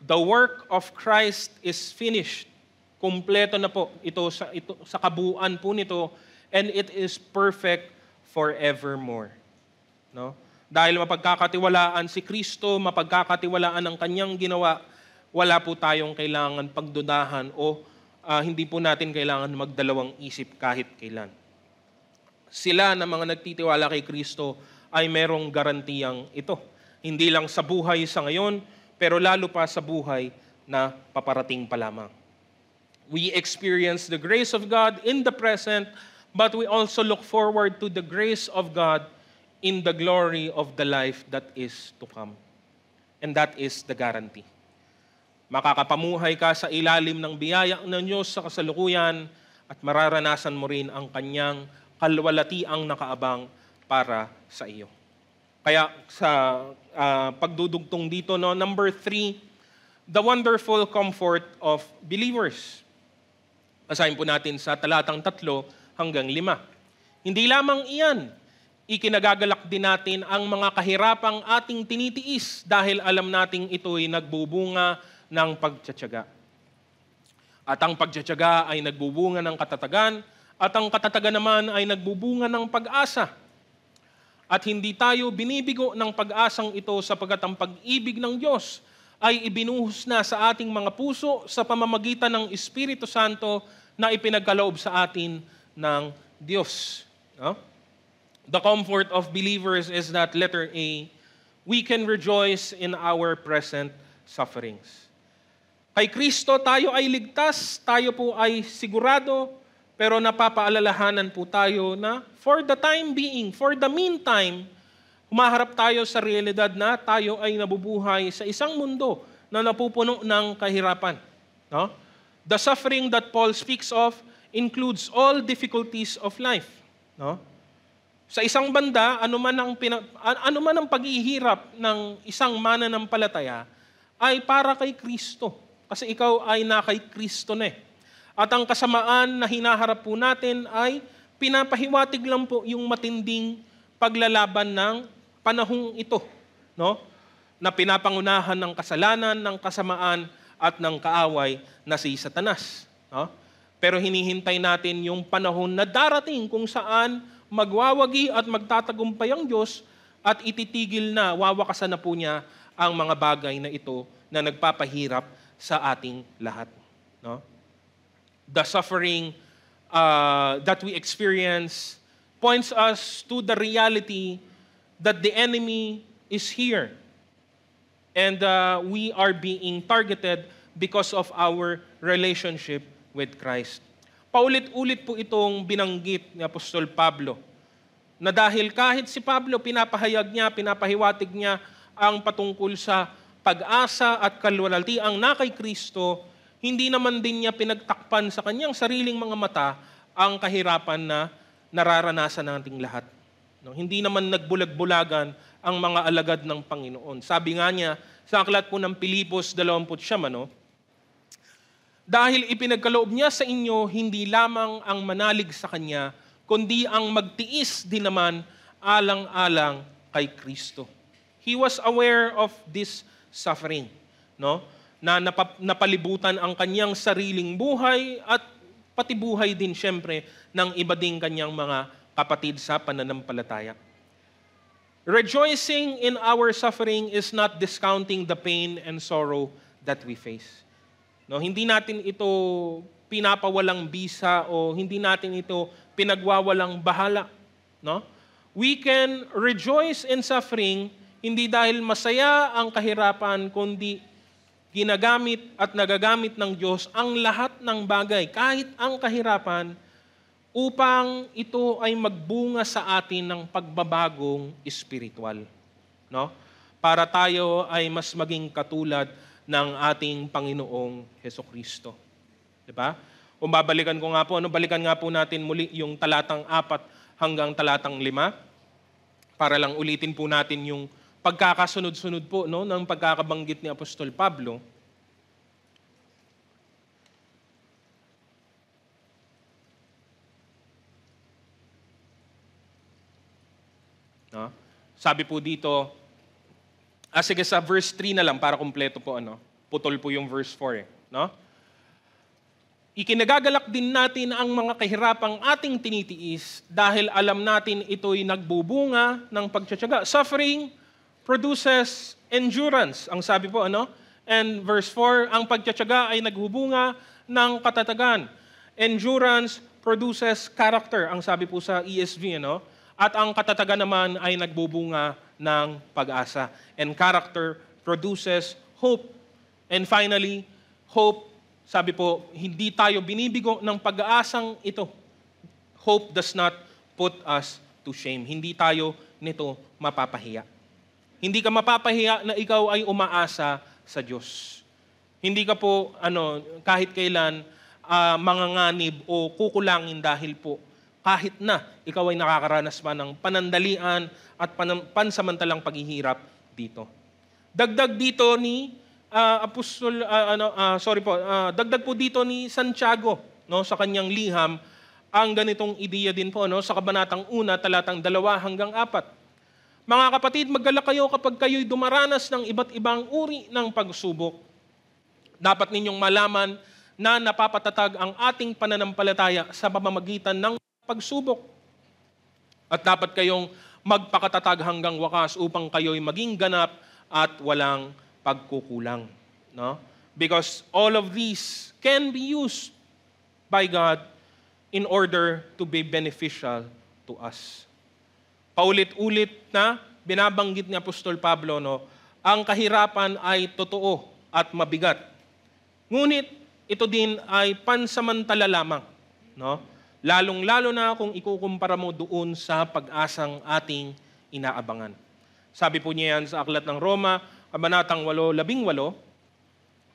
The work of Christ is finished. Kumpleto na po ito sa kabuuan po nito, and it is perfect forevermore. No? Dahil mapagkakatiwalaan si Kristo, mapagkakatiwalaan ang Kanyang ginawa, wala po tayong kailangan pagdudahan o hindi po natin kailangan magdalawang isip kahit kailan. Sila na mga nagtitiwala kay Kristo ay merong garantiyang ito. Hindi lang sa buhay sa ngayon, pero lalo pa sa buhay na paparating pa lamang. We experience the grace of God in the present, but we also look forward to the grace of God in the glory of the life that is to come. And that is the guarantee. Makakapamuhay ka sa ilalim ng biyaya ng Diyos sa kasalukuyan at mararanasan mo rin ang Kanyang kalwalhatiang nakaabang para sa iyo. Kaya sa pagdudugtong dito, number 3, the wonderful comfort of believers. Basahin po natin sa talatang 3 hanggang 5. Hindi lamang iyan, ikinagagalak din natin ang mga kahirapang ating tinitiis dahil alam nating ito'y nagbubunga ng pagtiyatiyaga. At ang pagtiyatiyaga ay nagbubunga ng katatagan, at ang katatagan naman ay nagbubunga ng pag-asa. At hindi tayo binibigo ng pag-asang ito sapagkat ang pag-ibig ng Diyos ay ibinuhos na sa ating mga puso sa pamamagitan ng Espiritu Santo na ipinagkaloob sa atin ng Diyos. No? The comfort of believers is that letter A, we can rejoice in our present sufferings. Kay Kristo tayo ay ligtas, tayo po ay sigurado, pero napapaalalahanan po tayo na for the time being, for the meantime, humaharap tayo sa realidad na tayo ay nabubuhay sa isang mundo na napupuno ng kahirapan. No? The suffering that Paul speaks of includes all difficulties of life. No? Sa isang banda, anuman ang paghihirap ng isang mananampalataya ay para kay Kristo. Kasi ikaw ay na kay Kristo na eh. At ang kasamaan na hinaharap po natin ay pinapahiwatig lang po yung matinding paglalaban ng panahong ito, no? Na pinapangunahan ng kasalanan, ng kasamaan, at ng kaaway na si Satanas. No? Pero hinihintay natin yung panahon na darating kung saan magwawagi at magtatagumpay ang Diyos at ititigil na, wawakasan na po niya ang mga bagay na ito na nagpapahirap sa ating lahat. No? The suffering that we experience points us to the reality that the enemy is here. And we are being targeted because of our relationship with Christ. Paulit-ulit po itong binanggit ni Apostol Pablo, na dahil kahit si Pablo pinapahayag niya, pinapahiwatig niya ang patungkol sa pag-asa at kalwalhatiang na kay Kristo, hindi naman din niya pinagtakpan sa kanyang sariling mga mata ang kahirapan na nararanasan nating lahat. No, hindi naman nagbulag-bulagan ang mga alagad ng Panginoon. Sabi nga niya sa aklat po ng Pilipos 29, dahil ipinagkaloob niya sa inyo hindi lamang ang manalig sa Kanya, kundi ang magtiis din naman alang-alang kay Kristo. He was aware of this suffering, no? Na napalibutan ang kanyang sariling buhay at pati buhay din siyempre ng iba ding kanyang mga kapatid sa pananampalataya. Rejoicing in our suffering is not discounting the pain and sorrow that we face. No, hindi natin ito pinapawalang bisa o hindi natin ito pinagwawalang bahala, no? We can rejoice in suffering hindi dahil masaya ang kahirapan, kundi ginagamit at nagagamit ng Diyos ang lahat ng bagay, kahit ang kahirapan, upang ito ay magbunga sa atin ng pagbabagong espiritual. No? Para tayo ay mas maging katulad ng ating Panginoong Hesukristo. Diba? Kung babalikan ko nga po, balikan nga po natin muli yung talatang 4 hanggang talatang 5, para lang ulitin po natin yung pagkakasunod-sunod po, no, ng pagkakabanggit ni Apostol Pablo. No? Sabi po dito, sige sa verse 3 na lang para kumpleto po, putol po yung verse 4. No? Ikinagagalak din natin ang mga kahirapang ating tinitiis dahil alam natin ito'y nagbubunga ng pagtsatsaga. Suffering produces endurance, ang sabi po, And verse 4, ang pagtsatsaga ay nagbubunga ng katatagan. Endurance produces character, ang sabi po sa ESV, At ang katatagan naman ay nagbubunga ng pag-asa. And character produces hope. And finally, hope, sabi po, hindi tayo binibigo ng pag-aasang ito. Hope does not put us to shame. Hindi tayo nito mapapahiya. Hindi ka mapapahiya na ikaw ay umaasa sa Diyos. Hindi ka po, kahit kailan, manganganib o kukulangin dahil po kahit na ikaw ay nakakaranas pa ng panandalian at pansamantalang paghihirap dito. Dagdag dito ni dagdag po dito ni Santiago, sa kanyang liham, ang ganitong ideya din po, sa kabanatang 1, talatang 2 hanggang 4. Mga kapatid, maggalak kayo kapag kayo'y dumaranas ng iba't ibang uri ng pagsubok. Dapat ninyong malaman na napapatatag ang ating pananampalataya sa pamamagitan ng pagsubok. At dapat kayong magpakatatag hanggang wakas upang kayo'y maging ganap at walang pagkukulang. No? Because all of these can be used by God in order to be beneficial to us. Paulit-ulit na binabanggit ni Apostol Pablo, ang kahirapan ay totoo at mabigat. Ngunit ito din ay pansamantala lamang. Lalong-lalo na kung ikukumpara mo doon sa pag-asang ating inaabangan. Sabi po niya yan sa aklat ng Roma, kabanatang 8:18,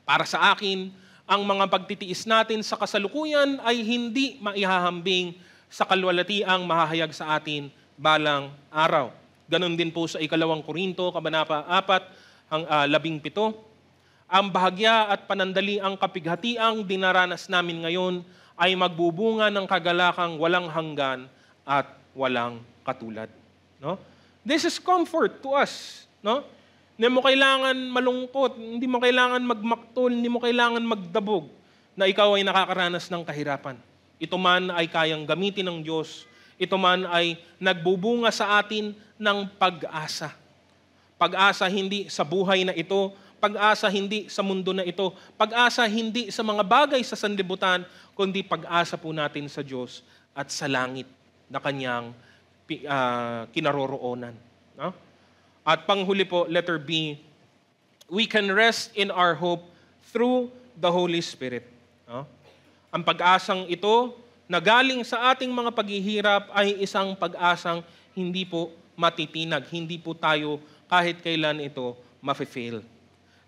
para sa akin, ang mga pagtitiis natin sa kasalukuyan ay hindi maihahambing sa kalwalhatiang mahahayag sa atin balang araw. Ganon din po sa 2 Korinto, kabanata 4:17, ang bahagya at panandali ang kapighatiang dinaranas namin ngayon ay magbubunga ng kagalakang walang hanggan at walang katulad. No? This is comfort to us. No? Hindi mo kailangan malungkot, hindi mo kailangan magmaktol, hindi mo kailangan magdabog na ikaw ay nakakaranas ng kahirapan. Ito man ay kayang gamitin ng Diyos. Ito man ay nagbubunga sa atin ng pag-asa. Pag-asa hindi sa buhay na ito, pag-asa hindi sa mundo na ito, pag-asa hindi sa mga bagay sa sanlibutan, kundi pag-asa po natin sa Diyos at sa langit na Kanyang kinaroroonan. No? At panghuli po, letter B, we can rest in our hope through the Holy Spirit. No? Ang pag-asang ito na galing sa ating mga paghihirap ay isang pag-asang hindi po matitinag, hindi po tayo kahit kailan ito mafe-fail.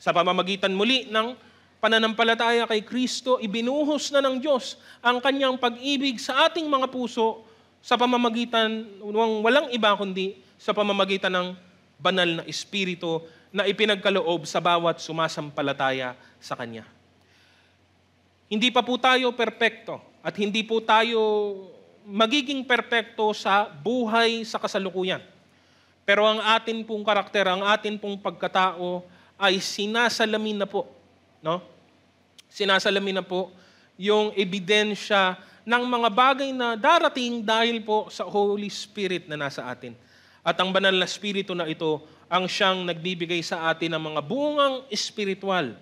Sa pamamagitan muli ng pananampalataya kay Kristo, ibinuhos na ng Diyos ang Kanyang pag-ibig sa ating mga puso sa pamamagitan ng walang iba kundi sa pamamagitan ng banal na Espiritu na ipinagkaloob sa bawat sumasampalataya sa Kanya. Hindi pa po tayo perpekto at hindi po tayo magiging perpekto sa buhay sa kasalukuyan. Pero ang atin pong karakter, ang atin pong pagkatao ay sinasalamin na po, no? Sinasalamin na po yung ebidensya ng mga bagay na darating dahil po sa Holy Spirit na nasa atin. At ang banal na Espiritu na ito ang siyang nagbibigay sa atin ng mga bungang espiritual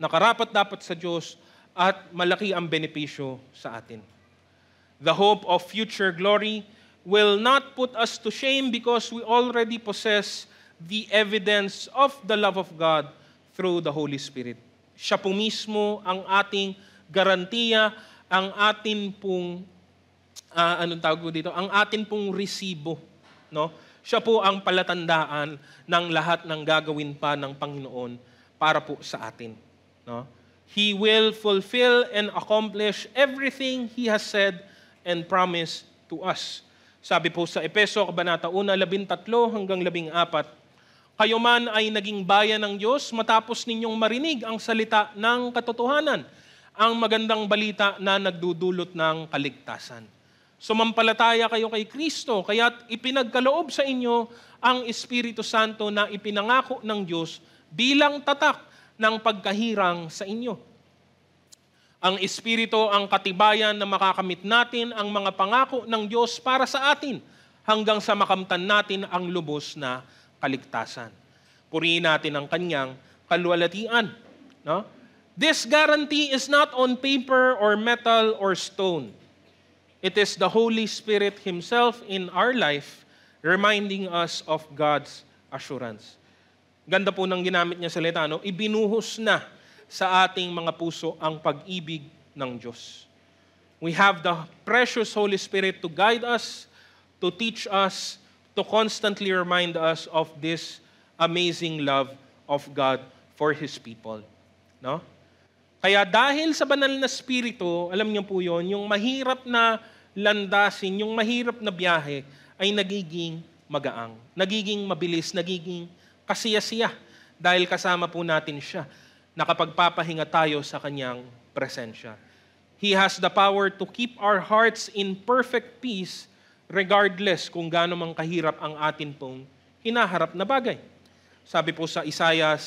na karapat-dapat sa Diyos at malaki ang benepisyo sa atin. The hope of future glory will not put us to shame because we already possess the evidence of the love of God through the Holy Spirit. Siya po mismo ang ating garantiya, ang atin pong ang atin pong resibo, no? Siya po ang palatandaan ng lahat ng gagawin pa ng Panginoon para po sa atin, no? He will fulfill and accomplish everything He has said and promised to us. Sabi po sa Efeso, Kabanata 1:13 hanggang 14, kayo man ay naging bayan ng Diyos matapos ninyong marinig ang salita ng katotohanan, ang magandang balita na nagdudulot ng kaligtasan. Sumampalataya kayo kay Kristo, kaya't ipinagkaloob sa inyo ang Espiritu Santo na ipinangako ng Diyos bilang tatak ng pagkahirang sa inyo. Ang Espiritu ang katibayan na makakamit natin ang mga pangako ng Diyos para sa atin hanggang sa makamtan natin ang lubos na kaligtasan. Purihin natin ang Kanyang kaluwalhatian. No? This guarantee is not on paper or metal or stone. It is the Holy Spirit Himself in our life reminding us of God's assurance. Ganda po ng ginamit niya sa salita, no? Ibinuhos na sa ating mga puso ang pag-ibig ng Diyos. We have the precious Holy Spirit to guide us, to teach us, to constantly remind us of this amazing love of God for His people. No? Kaya dahil sa banal na Espiritu, alam niyo po yun, yung mahirap na landasin, yung mahirap na biyahe ay nagiging magaang, nagiging mabilis, nagiging kasiyasiya dahil kasama po natin siya. Nakapagpapahinga tayo sa Kanyang presensya. He has the power to keep our hearts in perfect peace regardless kung gaano mang kahirap ang atin pong hinaharap na bagay. Sabi po sa Isaiah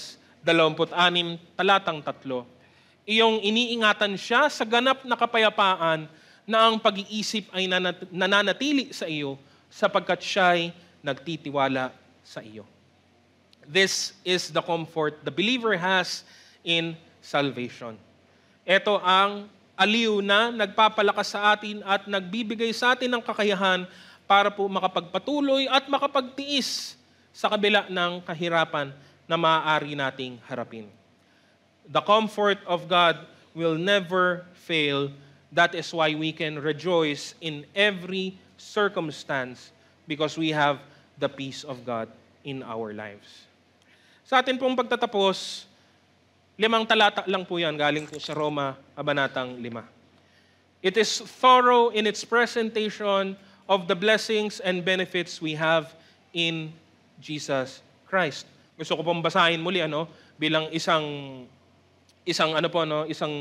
26, talatang 3, iyong iniingatan siya sa ganap na kapayapaan na ang pag-iisip ay nananatili sa iyo sapagkat siya'y nagtitiwala sa iyo. This is the comfort the believer has in salvation. Ito ang aliw na nagpapalakas sa atin at nagbibigay sa atin ng kakayahan para po makapagpatuloy at makapagtiis sa kabila ng kahirapan na maaari nating harapin. The comfort of God will never fail. That is why we can rejoice in every circumstance because we have the peace of God in our lives. Sa atin pong pagtatapos, 5 talata lang po yan, galing po sa Roma, Kabanatang 5. It is thorough in its presentation of the blessings and benefits we have in Jesus Christ. Gusto ko pong basahin muli bilang isang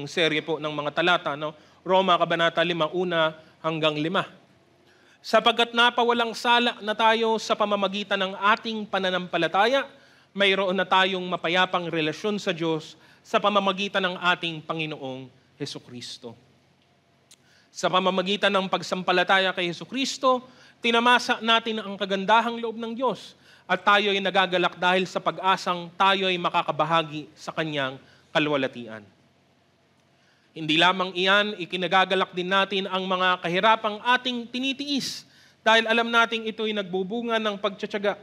serye po ng mga talata, Roma, Kabanata 5, 1 hanggang 5. Sapagkat napawalang sala na tayo sa pamamagitan ng ating pananampalataya, mayroon na tayong mapayapang relasyon sa Diyos sa pamamagitan ng ating Panginoong Hesukristo. Sa pamamagitan ng pagsampalataya kay Hesukristo, tinamasa natin ang kagandahang loob ng Diyos at tayo ay nagagalak dahil sa pag-asang tayo ay makakabahagi sa Kanyang kalwalatian. Hindi lamang iyan, ikinagagalak din natin ang mga kahirapang ating tinitiis dahil alam nating ito'y nagbubunga ng pagtsatsaga.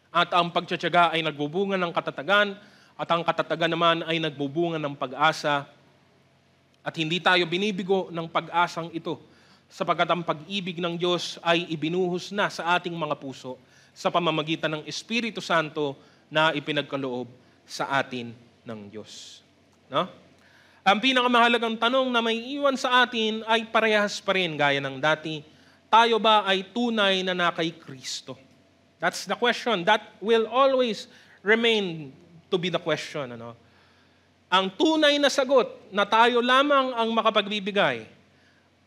At ang pagtsatsaga ay nagbubunga ng katatagan at ang katatagan naman ay nagbubunga ng pag-asa. At hindi tayo binibigo ng pag-asang ito sapagkat ang pag-ibig ng Diyos ay ibinuhos na sa ating mga puso sa pamamagitan ng Espiritu Santo na ipinagkaloob sa atin ng Diyos. No? Ang pinakamahalagang tanong na may iwan sa atin ay parehas pa rin gaya ng dati. Tayo ba ay tunay na kay Kristo? That's the question. That will always remain to be the question. Ano? Ang tunay na sagot na tayo lamang ang makapagbibigay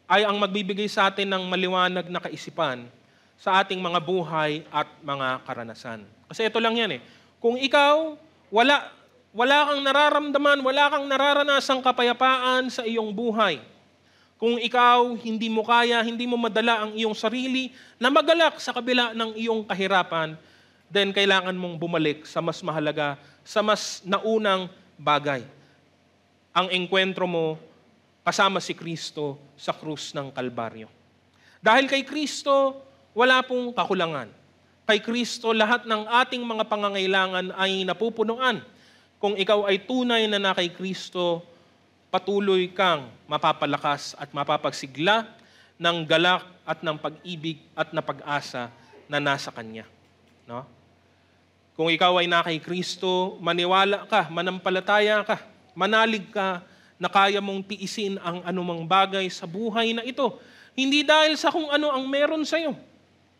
ay ang magbibigay sa atin ng maliwanag na kaisipan sa ating mga buhay at mga karanasan. Kasi ito lang yan eh. Kung ikaw, wala kang nararamdaman, wala kang nararanasang kapayapaan sa iyong buhay. Kung ikaw hindi mo kaya, hindi mo madala ang iyong sarili na magalak sa kabila ng iyong kahirapan, then kailangan mong bumalik sa mas mahalaga, sa mas naunang bagay. Ang engkwentro mo kasama si Kristo sa krus ng Kalbaryo. Dahil kay Kristo, wala pong kakulangan. Kay Kristo, lahat ng ating mga pangangailangan ay napupunuan. Kung ikaw ay tunay na kay Kristo, patuloy kang mapapalakas at mapapagsigla ng galak at ng pag-ibig at na pag-asa na nasa Kanya. No? Kung ikaw ay kay Kristo, maniwala ka, manampalataya ka, manalig ka na kaya mong tiisin ang anumang bagay sa buhay na ito. Hindi dahil sa kung ano ang meron sa iyo.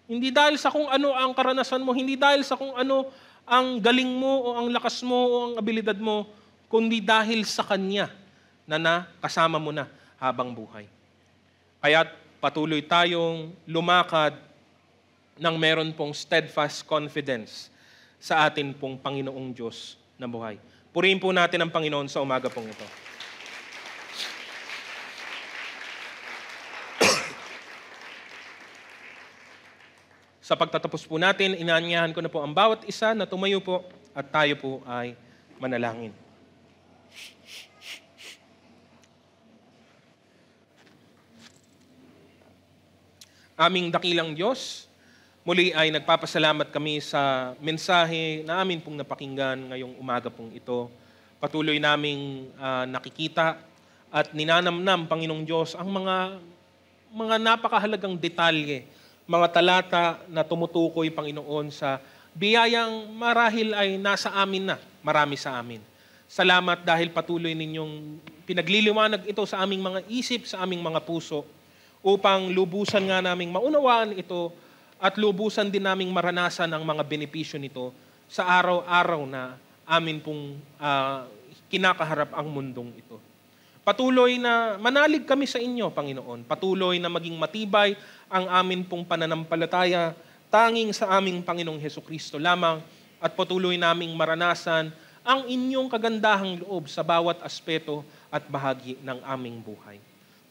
Hindi dahil sa kung ano ang karanasan mo. Hindi dahil sa kung ano ang galing mo o ang lakas mo o ang abilidad mo, kundi dahil sa Kanya na kasama mo na habang buhay. Kaya't patuloy tayong lumakad ng meron pong steadfast confidence sa atin pong Panginoong Diyos na buhay. Purihin po natin ang Panginoon sa umaga pong ito. Sa pagtatapos po natin, inaanyahan ko na po ang bawat isa na tumayo po at tayo po ay manalangin. Aming dakilang Diyos, muli ay nagpapasalamat kami sa mensahe na amin pong napakinggan ngayong umaga pong ito. Patuloy naming nakikita at ninanamnam, Panginoong Diyos, ang mga napakahalagang detalye, mga talata na tumutukoy, Panginoon, sa biyayang marahil ay nasa amin na, marami sa amin. Salamat dahil patuloy ninyong pinagliliwanag ito sa aming mga isip, sa aming mga puso, upang lubusan nga naming maunawaan ito at lubusan din naming maranasan ang mga benepisyo nito sa araw-araw na amin pong kinakaharap ang mundong ito. Patuloy na manalig kami sa inyo, Panginoon. Patuloy na maging matibay ang amin pong pananampalataya, tanging sa aming Panginoong Hesukristo lamang, at patuloy naming maranasan ang inyong kagandahang loob sa bawat aspeto at bahagi ng aming buhay.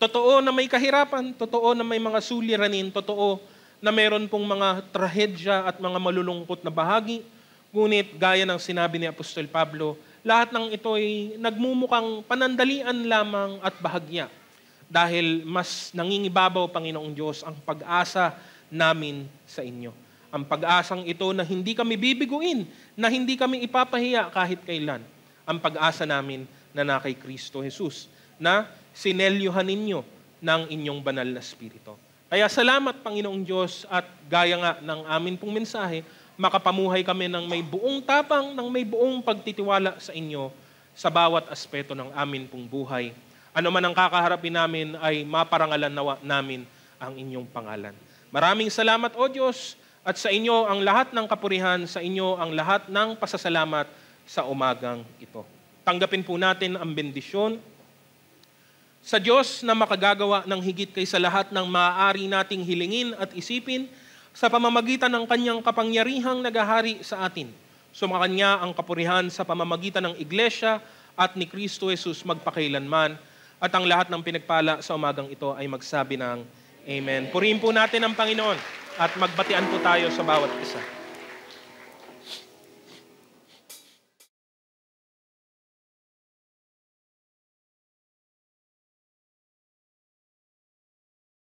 Totoo na may kahirapan, totoo na may mga suliranin, totoo na meron pong mga trahedya at mga malulungkot na bahagi, ngunit gaya ng sinabi ni Apostol Pablo, lahat ng ito ay nagmumukang panandalian lamang at bahagya. Dahil mas nangingibabaw, Panginoong Diyos, ang pag-asa namin sa inyo. Ang pag-asang ito na hindi kami bibiguin, na hindi kami ipapahiya kahit kailan. Ang pag-asa namin na kay Kristo Jesus, na sinelyuhan ninyo ng inyong banal na Espiritu. Kaya salamat, Panginoong Diyos, at gaya nga ng amin pong mensahe, makapamuhay kami ng may buong tapang, ng may buong pagtitiwala sa inyo sa bawat aspeto ng amin pong buhay. Ano man ang kakaharapin namin ay maparangalan nawa namin ang inyong pangalan. Maraming salamat, O Diyos, at sa inyo ang lahat ng kapurihan, sa inyo ang lahat ng pasasalamat sa umagang ito. Tanggapin po natin ang bendisyon Sa Diyos na makagagawa ng higit kaysa lahat ng maaari nating hilingin at isipin sa pamamagitan ng kanyang kapangyarihang naghahari sa atin. Sumakanya ang kapurihan sa pamamagitan ng Iglesia at ni Kristo Jesus magpakailanman. At ang lahat ng pinagpala sa umagang ito ay magsabi ng Amen. Purihin po natin ang Panginoon at magbatian po tayo sa bawat isa.